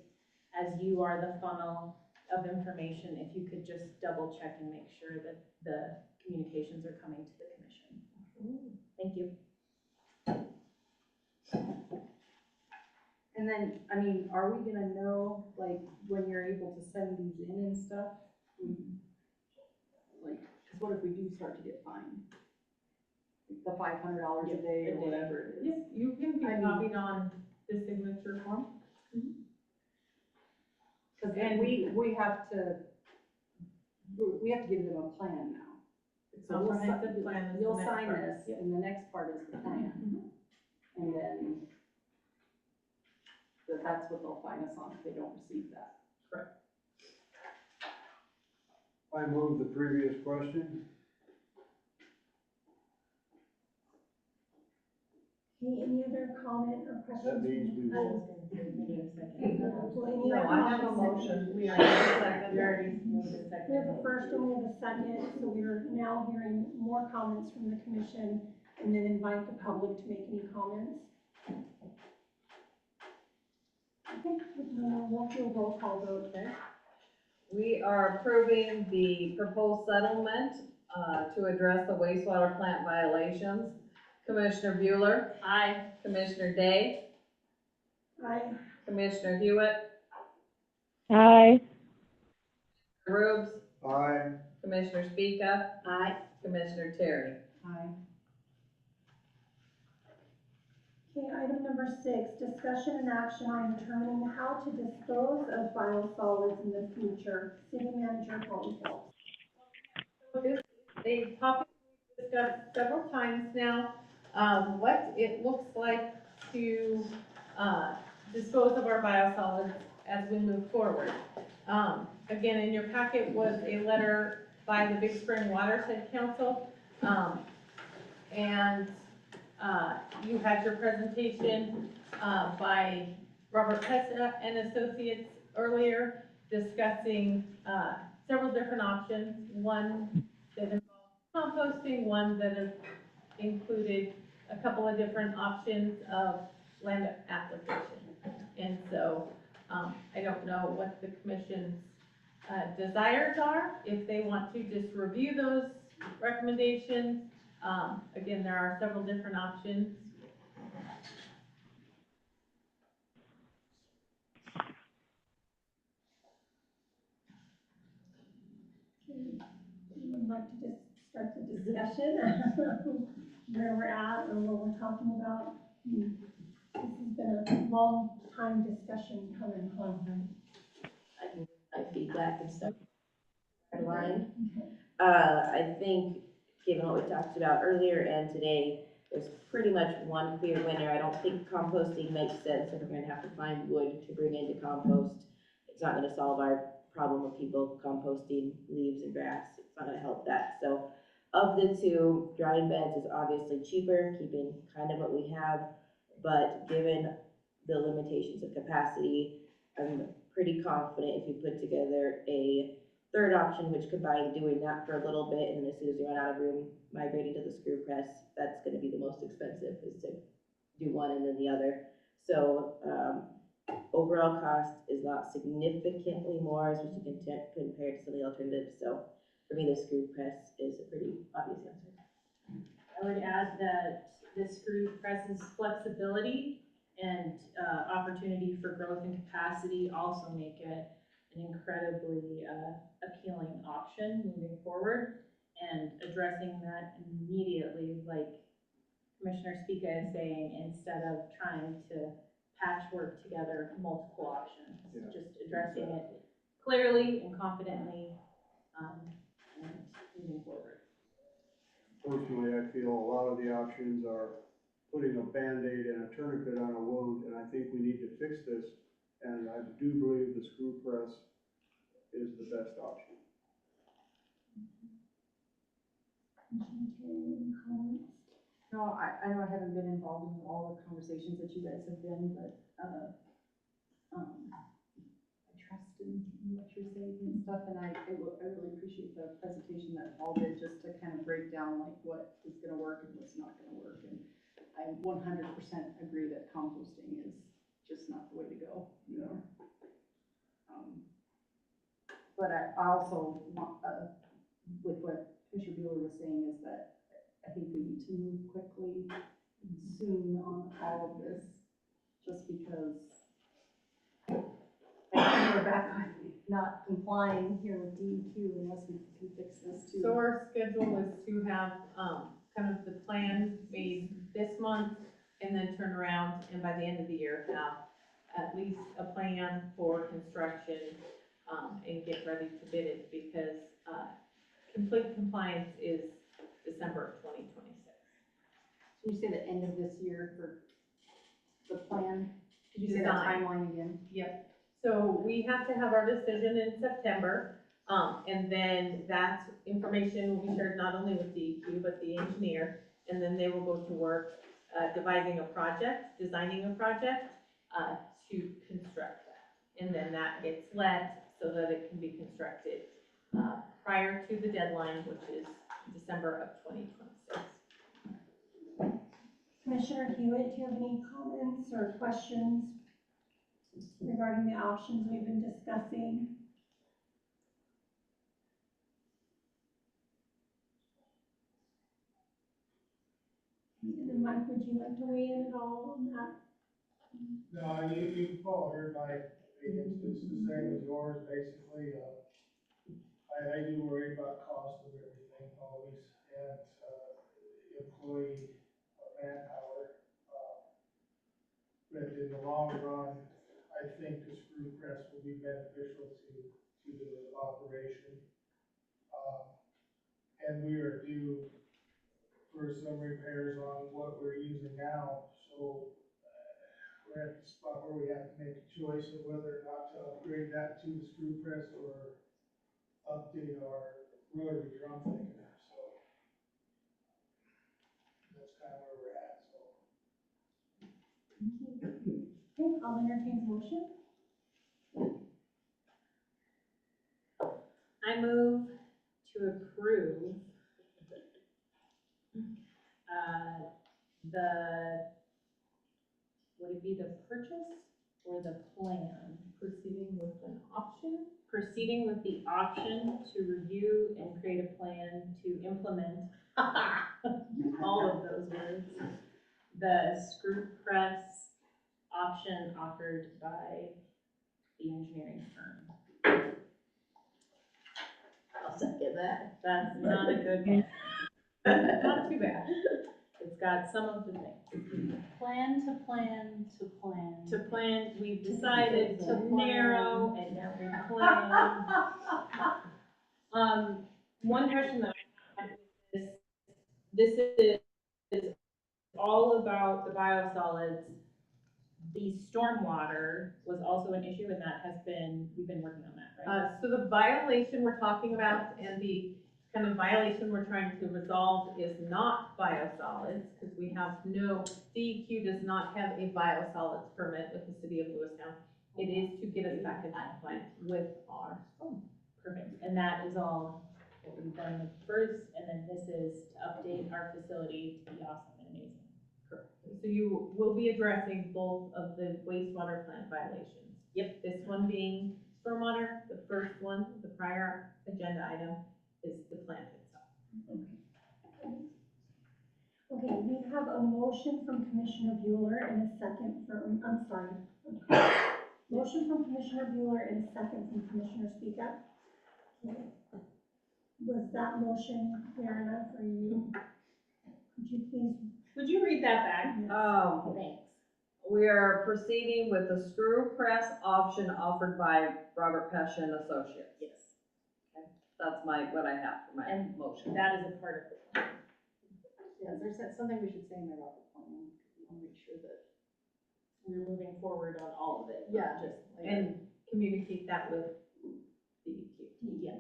as you are the funnel of information, if you could just double check and make sure that the communications are coming to the commission. Thank you. And then, I mean, are we gonna know, like, when you're able to send these in and stuff? Like, cause what if we do start to get fined? The $500 a day or whatever it is. Yes, you can be copied on the signature form. Cause then we have to give them a plan now. So Comprehensive plan is the you'll next sign part. this, and the next part is the plan. And then that's what they'll fine us on if they don't receive that. Correct. I move the previous question. Okay, any other comment or questions? That means we will. No, I have a motion. We already have a second. We already moved a second. We have a first and we have a second, so we're now hearing more comments from the commission and then invite the public to make any comments. Okay, we'll do a roll call vote there. We are approving the proposed settlement to address the wastewater plant violations. Commissioner Bueller. Aye. Commissioner Day. Aye. Commissioner Hewitt. Aye. Rubes. Aye. Commissioner Speaka. Aye. Commissioner Terry. Aye. Okay, item number 6, discussion and action on determining how to dispose of biosolids in the future. City Manager Holly Phelps. So this is a topic we've discussed several times now, what it looks like to dispose of our biosolids as we move forward. Again, in your packet was a letter by the Big Spring Watershed Council, and you had your presentation, by Robert Pesta and Associates earlier discussing, several different options. One that involved composting, one that included a couple of different options of land application. And so, I don't know what the commission's desires are, if they want to just review those recommendations. Again, there are several different options. I'd like to just start the discussion, where we're at and what we're talking about. This has been a long time discussion coming home. I feedback and stuff. Line. Okay. I think, given what we talked about earlier and today, there's pretty much one clear winner. I don't think composting makes sense if we're gonna have to find wood to bring into compost. It's not gonna solve our problem of people composting leaves and grass. It's not gonna help that. So of the two, drying beds is obviously cheaper, keeping kind of what we have, but given the limitations of capacity, I'm pretty confident if you put together a third option, which combined doing that for a little bit, and then as soon as you run out of room, migrating to the screw press, that's gonna be the most expensive, is to do one and then the other. So, overall cost is not significantly more, especially compared to some of the alternatives. So for me, the screw press is a pretty obvious answer. I would add that the screw press's flexibility and opportunity for growth and capacity also make it an incredibly appealing option moving forward. And addressing that immediately, like Commissioner Spica is saying, instead of trying to patchwork together multiple options, just addressing it clearly and confidently, and moving forward. Personally, I feel a lot of the options are putting a Band-Aid and a tourniquet on a wound, and I think we need to fix this. And I do believe the screw press is the best option. No, I know I haven't been involved in all the conversations that you guys have been, but, I trust in what you're saying and stuff, and I really appreciate the presentation that Paul did, just to kind of break down like what is gonna work and what's not gonna work, and I 100% agree that composting is just not the way to go, you know? But I also want, with what Commissioner Bueller was saying, is that I think we need to move quickly and soon on all of this, just because I think we're back on not complying here with DEQ unless we fix this too. So our schedule is to have, kind of the plan made this month, and then turn around, and by the end of the year, have at least a plan for construction, and get ready to bid it, because, complete compliance is December of 2026. So you say the end of this year for the plan? Could you say that Design. timeline again? Yep. So we have to have our decision in September, and then that information will be shared not only with DEQ, but the engineer, and then they will go to work devising a project, designing a project to construct that. And then that gets let so that it can be constructed prior to the deadline, which is December of 2026. Commissioner Hewitt, do you have any comments or questions regarding the options we've been discussing? And then Mike, would you like to weigh in at all on that? No, you've all heard my opinions, it's the same as yours, basically. I do worry about cost of everything always, and, employee manpower. But in the long run, I think the screw press will be beneficial to the operation. And we are due for some repairs on what we're using now, so we're at the spot where we have to make a choice of whether or not to upgrade that to the screw press or update our rotary drum thickener, so that's kind of where we're at, so. Okay, I'll entertain the motion. I move to approve the, would it be the purchase or the plan? Proceeding with an option? Proceeding with the option to review and create a plan to implement all of those words. The screw press option offered by the engineering firm. I'll second that. That's not a good one. Not too bad. It's got some of the things. Plan to plan to plan. To plan, we've decided to narrow and now we plan. One question that I have is, this is all about the biosolids. The stormwater was also an issue and that has been, we've been working on that, right? So the violation we're talking about and the kind of violation we're trying to resolve is not biosolids, because we have no, DEQ does not have a biosolids permit with the city of Lewistown. It is to get us back in compliance with our, Perfect, and that is all what we've done with first, and then this is to update our facility to be awesome and amazing. so you will be addressing both of the wastewater plant violations. Yep. This one being stormwater, the first one, the prior agenda item, is the plant itself. Okay, we have a motion from Commissioner Bueller and a second from, I'm sorry. Motion from Commissioner Bueller and a second from Commissioner Speaka. Was that motion clear enough for you? Could you please? Would you read that back? Thanks. We are proceeding with the screw press option offered by Robert Pesha and Associates. Yes. That's what I have for my motion. That is a part of the plan. Yeah, is there something we should say in there about the plan? We want to make sure that We're moving forward on all of it, Yeah. not just like. And communicate that with DEQ. Yeah.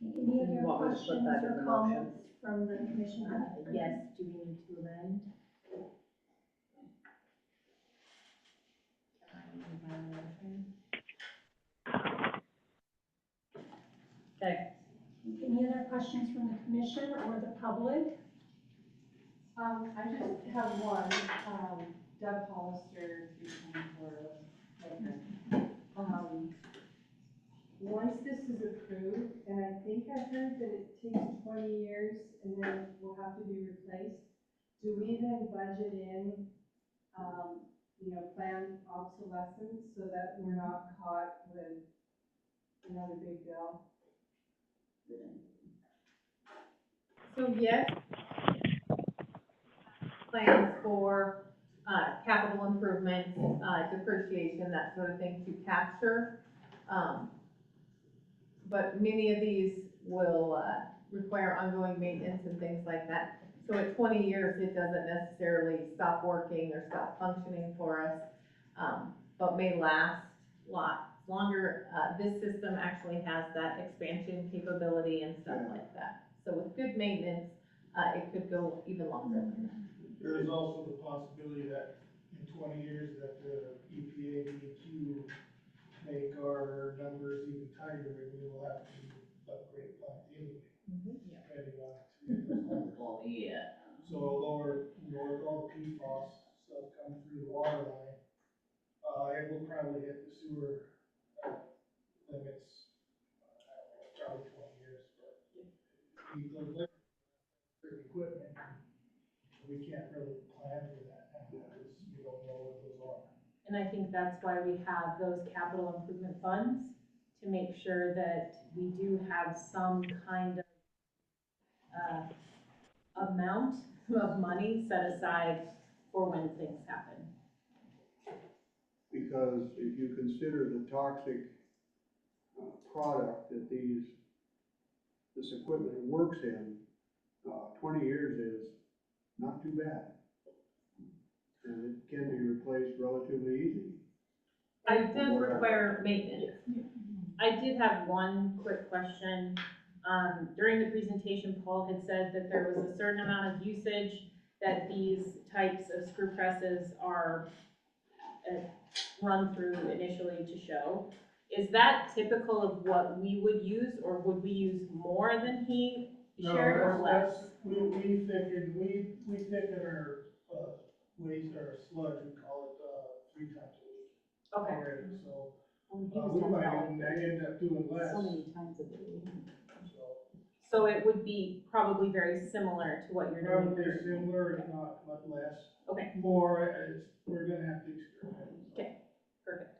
Any You other want me to put questions that in or the comments from the commission? Yes, do we need to amend? Can I amend my motion? Okay. Any other questions from the commission or the public? I just have one, Doug Hollister, 324, once this is approved, and I think I heard that it takes 20 years and then it will have to be replaced, do we then budget in, planned obsolescence so that we're not caught with another big bill? So yes, plans for, capital improvements, depreciation, that sort of thing to capture. But many of these will, require ongoing maintenance and things like that. So at 20 years, it doesn't necessarily stop working or stop functioning for us, but may last a lot longer. This system actually has that expansion capability and stuff like that. So with good maintenance, it could go even longer than that. There is also the possibility that in 20 years that the EPA, DEQ make our numbers even tighter and we will have to upgrade plant anyway, depending on. Oh, yeah. So although all the PFAS stuff comes through the water line, it will probably hit the sewer limits, probably 20 years, but those equipment, we can't really plan for that now because we don't know what those are. And I think that's why we have those capital improvement funds, to make sure that we do have some kind of amount of money set aside for when things happen. Because if you consider the toxic product that this equipment works in, 20 years is not too bad. And it can be replaced relatively easy. It does require maintenance. I did have one quick question. During the presentation, Paul had said that there was a certain amount of usage that these types of screw presses are run through initially to show. Is that typical of what we would use, or would we use more than he No, shared or less? we thicken our, waste, our sludge, we call it, 3 times a week. Okay. Already, so, He was we talking might about even like end up doing less, so many times a day. so. So it would be probably very similar to what you're doing Probably currently. similar, if not much less. Okay. More, as, we're gonna have to experiment. Okay, perfect.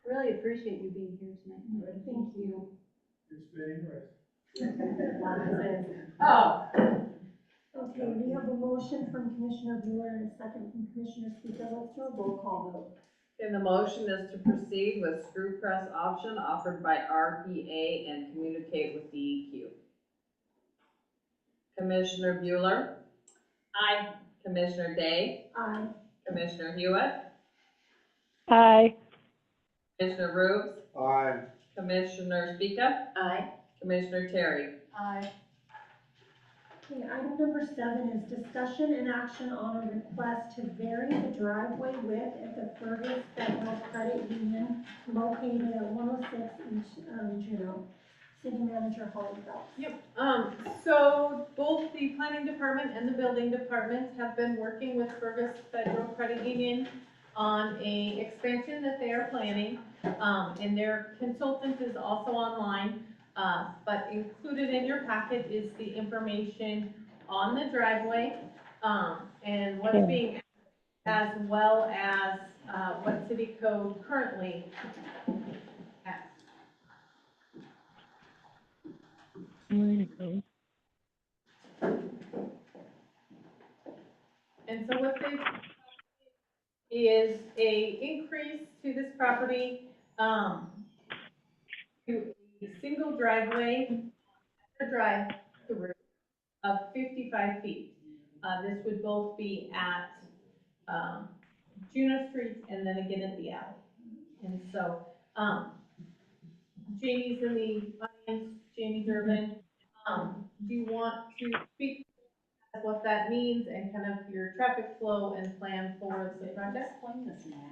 Really appreciate you being here tonight. Thank you. It's been interesting. Oh, Okay, we have a motion from Commissioner Bueller and a second from Commissioner Speaker. Let's do a roll call vote. And the motion is to proceed with screw press option offered by RPA and communicate with DEQ. Commissioner Bueller, aye. Commissioner Day, Aye. Commissioner Hewitt, Aye. Commissioner Rubes, Aye. Commissioner Speaka, Aye. Commissioner Terry. Aye. Okay, item number 7 is discussion and action on a request to vary the driveway width at the Fergus Federal Credit Union located at 106 East Juneau. City Manager Holly Phelps. Yep, so both the planning department and the building department have been working with Fergus Federal Credit Union on a expansion that they are planning. And their consultant is also online, but included in your packet is the information on the driveway, and what's being, as well as, what city code currently has. And so what they is a increase to this property, to a single driveway, a drive-through of 55 feet. This would both be at, Juno Street and then again at the alley. And so, Jamie's in the audience, Jamie Durbin. Do you want to speak to what that means and kind of your traffic flow and plan for the project? Explain this now.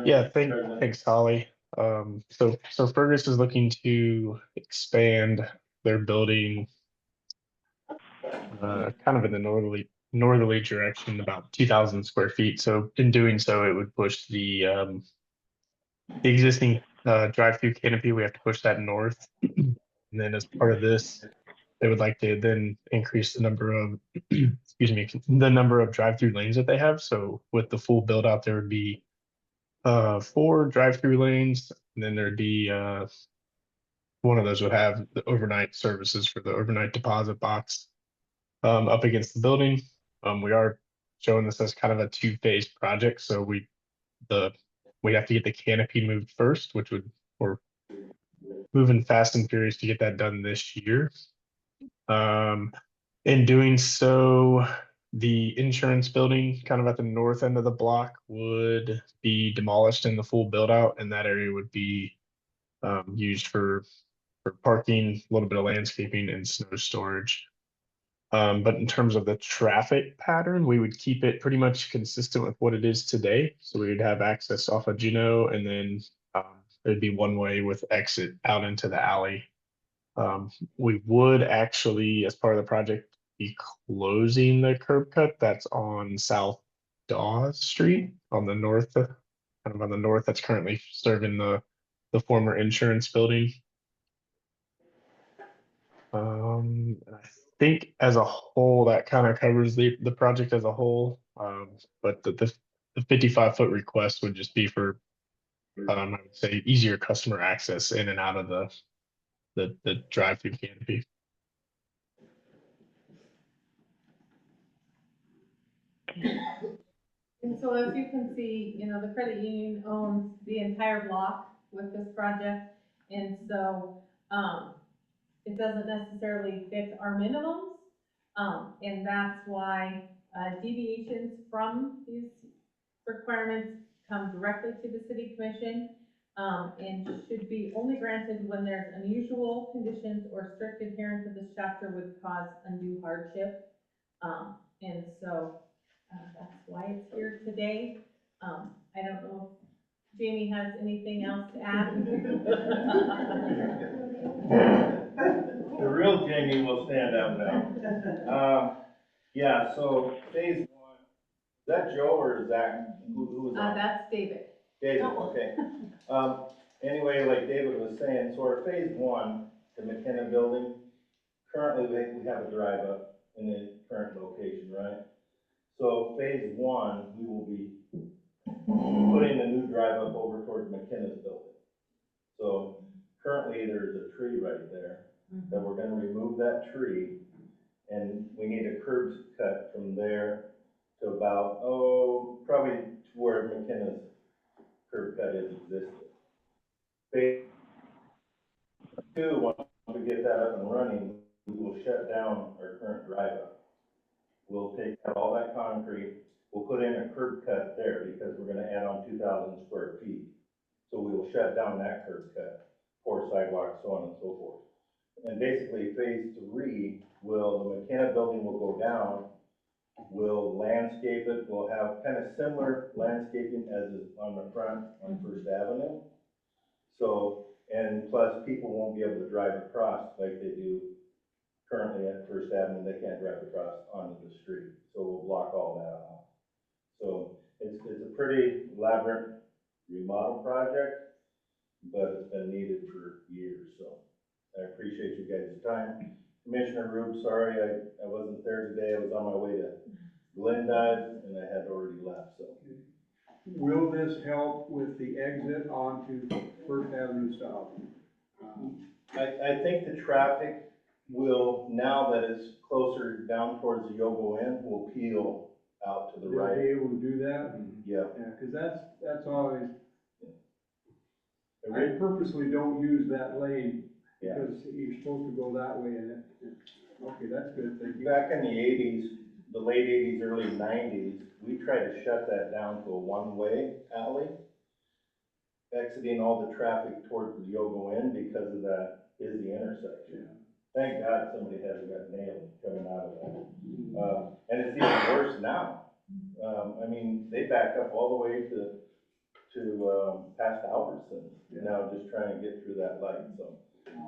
Yeah, thanks, Holly. So Fergus is looking to expand their building kind of in the northerly direction, about 2,000 square feet. So in doing so, it would push the existing drive-through canopy. We have to push that north, and then as part of this, they would like to then increase the number of excuse me, the number of drive-through lanes that they have. So with the full build out, there would be 4 drive-through lanes, and then there'd be one of those would have the overnight services for the overnight deposit box up against the building. We are showing this as kind of a 2-phase project, so we have to get the canopy moved first, which we're moving fast and furious to get that done this year. In doing so, the insurance building kind of at the north end of the block would be demolished in the full build out, and that area would be used for parking, a little bit of landscaping and snow storage. But in terms of the traffic pattern, we would keep it pretty much consistent with what it is today. So we would have access off of Juneau, and then there'd be one way with exit out into the alley. We would actually, as part of the project, be closing the curb cut that's on South Dawes Street on the north, kind of on the north, that's currently serving the former insurance building. And I think as a whole, that kind of covers the project as a whole. But the 55-foot request would just be for, I would say, easier customer access in and out of the drive-through canopy. And so as you can see, you know, the credit union owns the entire block with this project. And so, it doesn't necessarily fit our minimums. And that's why, deviations from these requirements come directly to the city commission. and should be only granted when there's unusual conditions or strict adherence of this chapter would cause undue hardship. And so, that's why it's here today. I don't know if Jamie has anything else to add. The real Jamie will stand up now. Yeah, so phase one, is that Joe or is that, who was on? That's David. David, okay. Anyway, like David was saying, so our phase one, the McKenna building, currently we have a drive up in the current location, right? So phase one, we will be putting the new drive up over towards McKenna's building. So currently there's a tree right there that we're gonna remove that tree, and we need a curb cut from there to about, probably to where McKenna's curb cut is existing. Phase two, once we get that up and running, we will shut down our current drive up. We'll take out all that concrete, we'll put in a curb cut there because we're gonna add on 2,000 square feet. So we will shut down that curb cut, pour sidewalks, so on and so forth. And basically, phase three the McKenna building will go down, we'll landscape it, we'll have kind of similar landscaping as is on the front on First Avenue. So, and plus people won't be able to drive across like they do currently at First Avenue, they can't drive across onto the street. So we'll block all that off. So it's a pretty elaborate remodel project, but it's been needed for years, so I appreciate you guys' time. Commissioner Rube, sorry I wasn't there today. I was on my way to Glendive and I had already left, so. Will this help with the exit onto First Avenue South? I think the traffic will, now that it's closer down towards the Yogo end, will peel out to the right. They'll be able to do that? Yeah. Yeah, because that's always, I purposely don't use that lane because you're supposed to go that way and okay, that's good, thank you. Back in the 80s, the late 80s, early 90s, we tried to shut that down to a one-way alley, exiting all the traffic towards the Yogo end because of that busy intersection. Thank God somebody hasn't got nailed coming out of that. And it's even worse now. I mean, they back up all the way to past Albertsons, now just trying to get through that light, so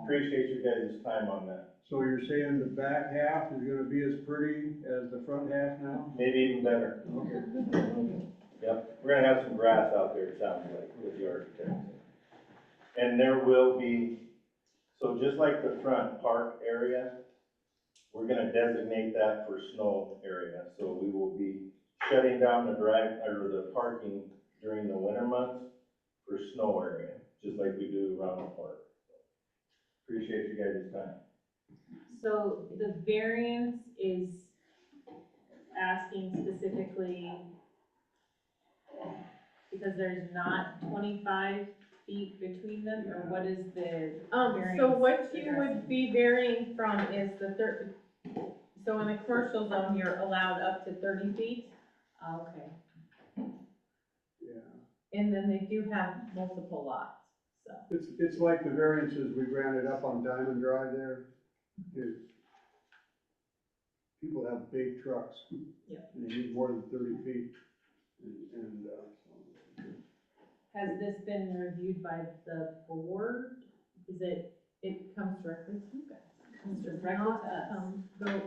appreciate you guys' time on that. So you're saying the back half is gonna be as pretty as the front half now? Maybe even better. Okay. Yep, we're gonna have some grass out there, it sounds like, with the architects. And there will be, so just like the front park area, we're gonna designate that for snow area. So we will be shutting down the or the parking during the winter months for snow area, just like we do around the park. Appreciate you guys' time. So the variance is asking specifically because there's not 25 feet between them, or what is the variance? So what you would be varying from is so in the commercial zone, you're allowed up to 30 feet. Okay. Yeah. And then they do have multiple lots, so. It's like the variances we granted up on Diamond Drive there. People have big trucks. Yep. And they need more than 30 feet. Has this been reviewed by the board? It comes directly to you guys? It comes directly to us.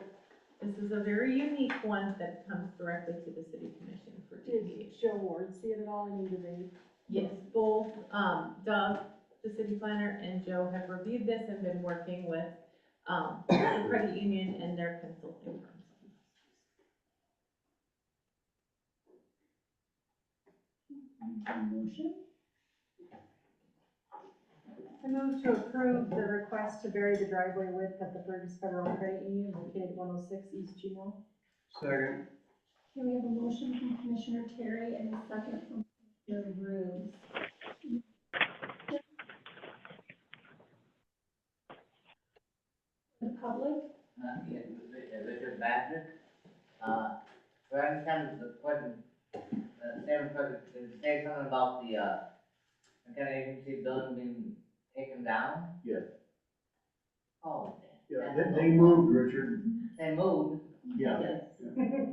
This is a very unique one that comes directly to the city commission for Did Joe Ward see it at all? I mean, did they? Yes, both, Doug, the city planner, and Joe have reviewed this and been working with, the credit union and their consulting firms. Motion? I move to approve the request to vary the driveway width at the Fergus Federal Credit Union located 106 East Juneau. Second. Okay, we have a motion from Commissioner Terry and a second from Commissioner Rubes. The public? Yes, Richard Bassett. So I understand the question, same question, did it say something about the McKenna Agency building been taken down? Yes. Oh, Yeah, that's they moved, Richard. they moved. Yeah.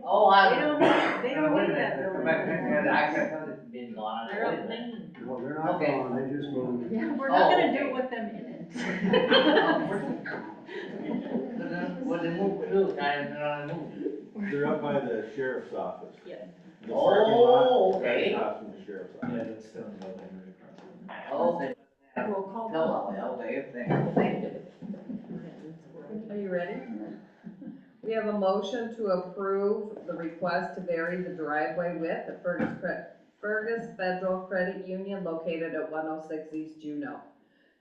Oh, I. They don't Wait a need that minute, building back anymore. there, I kept on it being gone. They're Wait a up minute. Maine. No, they're not Okay. gone, they just moved. Yeah, we're Oh, not gonna okay. do it with them in it. So then, where they moved to, I didn't know they moved. They're up by the sheriff's office. Yeah. The parking lot, Oh, right okay. across from the sheriff's office. Yeah, that's still in the building right across from there. Oh, they. Roll call. Hello, okay, thank you. Are you ready? We have a motion to approve the request to vary the driveway width at Fergus Federal Credit Union located at 106 East Juneau.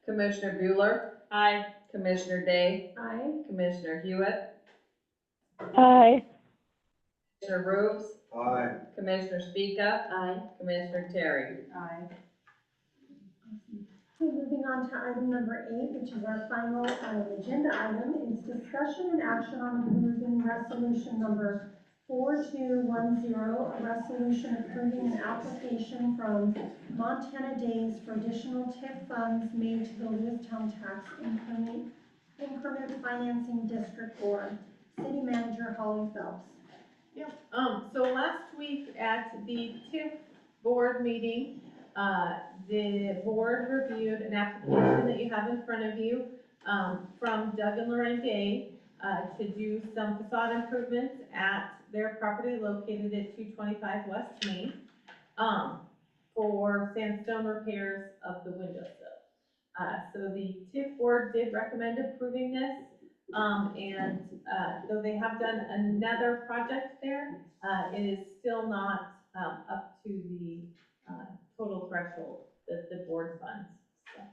Commissioner Bueller, Aye. Commissioner Day, Aye. Commissioner Hewitt, Aye. Commissioner Rubes, Aye. Commissioner Speaka, Aye. Commissioner Terry. Aye. So moving on to item number 8, which is our final agenda item, is discussion and action on approving resolution number 4210, a resolution approving an application from Montana Days for additional TIF funds made to the Lewistown Tax Increment Financing District Board. City Manager Holly Phelps. So last week at the TIF board meeting, the board reviewed an application that you have in front of you, from Doug and Lorraine Day, to do some facade improvements at their property located at 225 West Main, for sandstone repairs of the windowsill. So the TIF board did recommend approving this. Though they have done another project there, it is still not, up to the, total threshold that the board funds, so.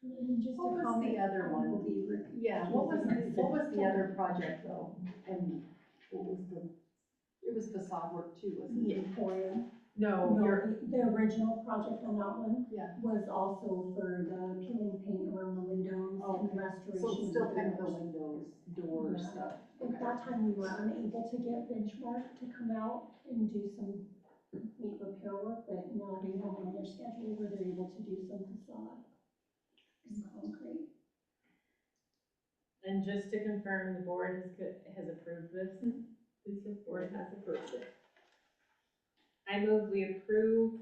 And just What a was comment, the other I one? will be Yeah, what was the other project though? And what was it was facade work too, wasn't it? Emporium. No, No, you're, the original project on that one Yeah. was also for the peel and paint around the windows and the restoration. So it's still of kind of the doors. windows, door Yeah. stuff. At that time, we were unable to get Benchmark to come out and do some complete repair work, but now they have on their schedule where they're able to do some facade and concrete. and just to confirm, the board has approved this. The TIF board has approved it. I move we approve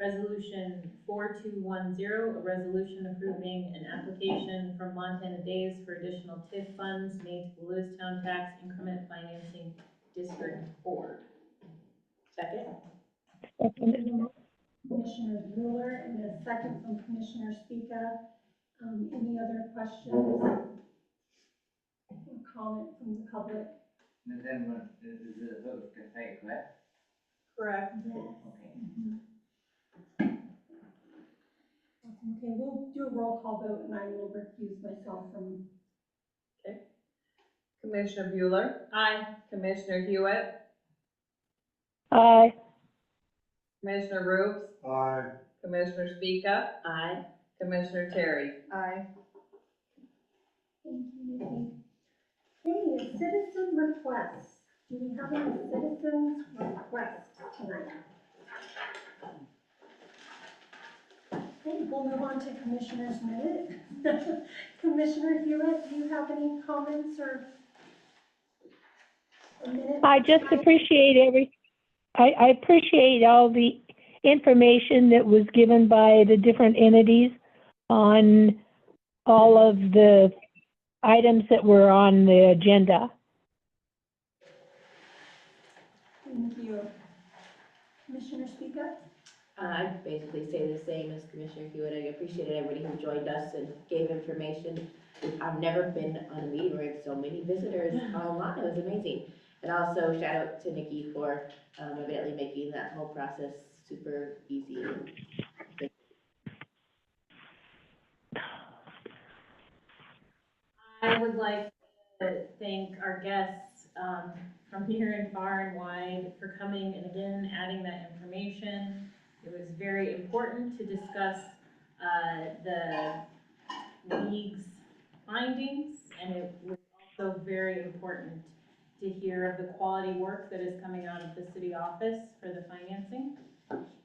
resolution 4210, a resolution approving an application from Montana Days for additional TIF funds made to the Lewistown Tax Increment Financing District Board. Second? Commissioner Bueller and a second from Commissioner Speaka. Any other questions or comment from the public? And then when, is it a little cafe, correct? Correct. Yes. Okay. Okay, we'll do a roll call vote and I will recuse myself from. Commissioner Bueller, Aye. Commissioner Hewitt, Aye. Commissioner Rubes, Aye. Commissioner Speaka, Aye. Commissioner Terry. Aye. Thank you, Nikki. Okay, citizen requests. Do we have any citizens requests tonight? Okay, we'll move on to Commissioner's Minute. Commissioner Hewitt, do you have any comments or a minute? I just appreciate I appreciate all the information that was given by the different entities on all of the items that were on the agenda. Thank you. Commissioner Speaka? I basically say the same as Commissioner Hewitt. I appreciated everybody who joined us and gave information. I've never been on a meeting where so many visitors online. It was amazing. And also shout out to Nikki for evidently making that whole process super easy. I would like to thank our guests from near and far and wide for coming and again adding that information. It was very important to discuss the league's findings, and it was also very important to hear of the quality work that is coming out of the city office for the financing.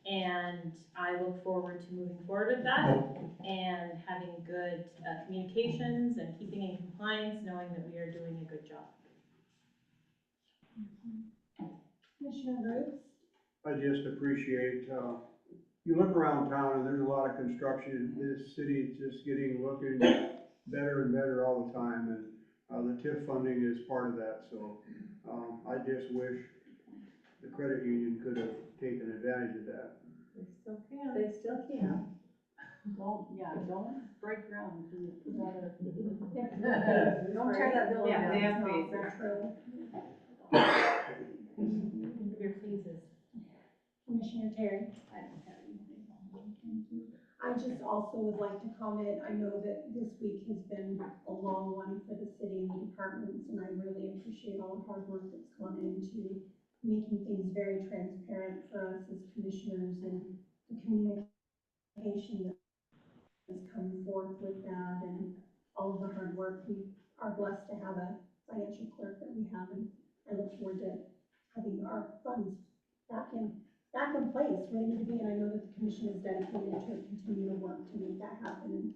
And I look forward to moving forward with that and having good communications and keeping in compliance, knowing that we are doing a good job. Commissioner Roots? I just appreciate, you look around town and there's a lot of construction, this city is just looking better and better all the time, and, the TIF funding is part of that, so, I just wish the credit union could have taken advantage of that. They still can. They still can. Don't break ground until you put out a. Don't tear that building down. Yeah, they have It's faith. not true. Give your pleases. Commissioner Terry? I don't have anything. Thank you. I just also would like to comment, I know that this week has been a long one for the city and the departments, and I really appreciate all the hard work that's gone into making things very transparent for us as commissioners, and the communication that has come forth with that, and all of the hard work. We are blessed to have a financial clerk that we have, and I look forward to having our funds back in place where they need to be, and I know that the commission is dedicated to continue to work to make that happen, and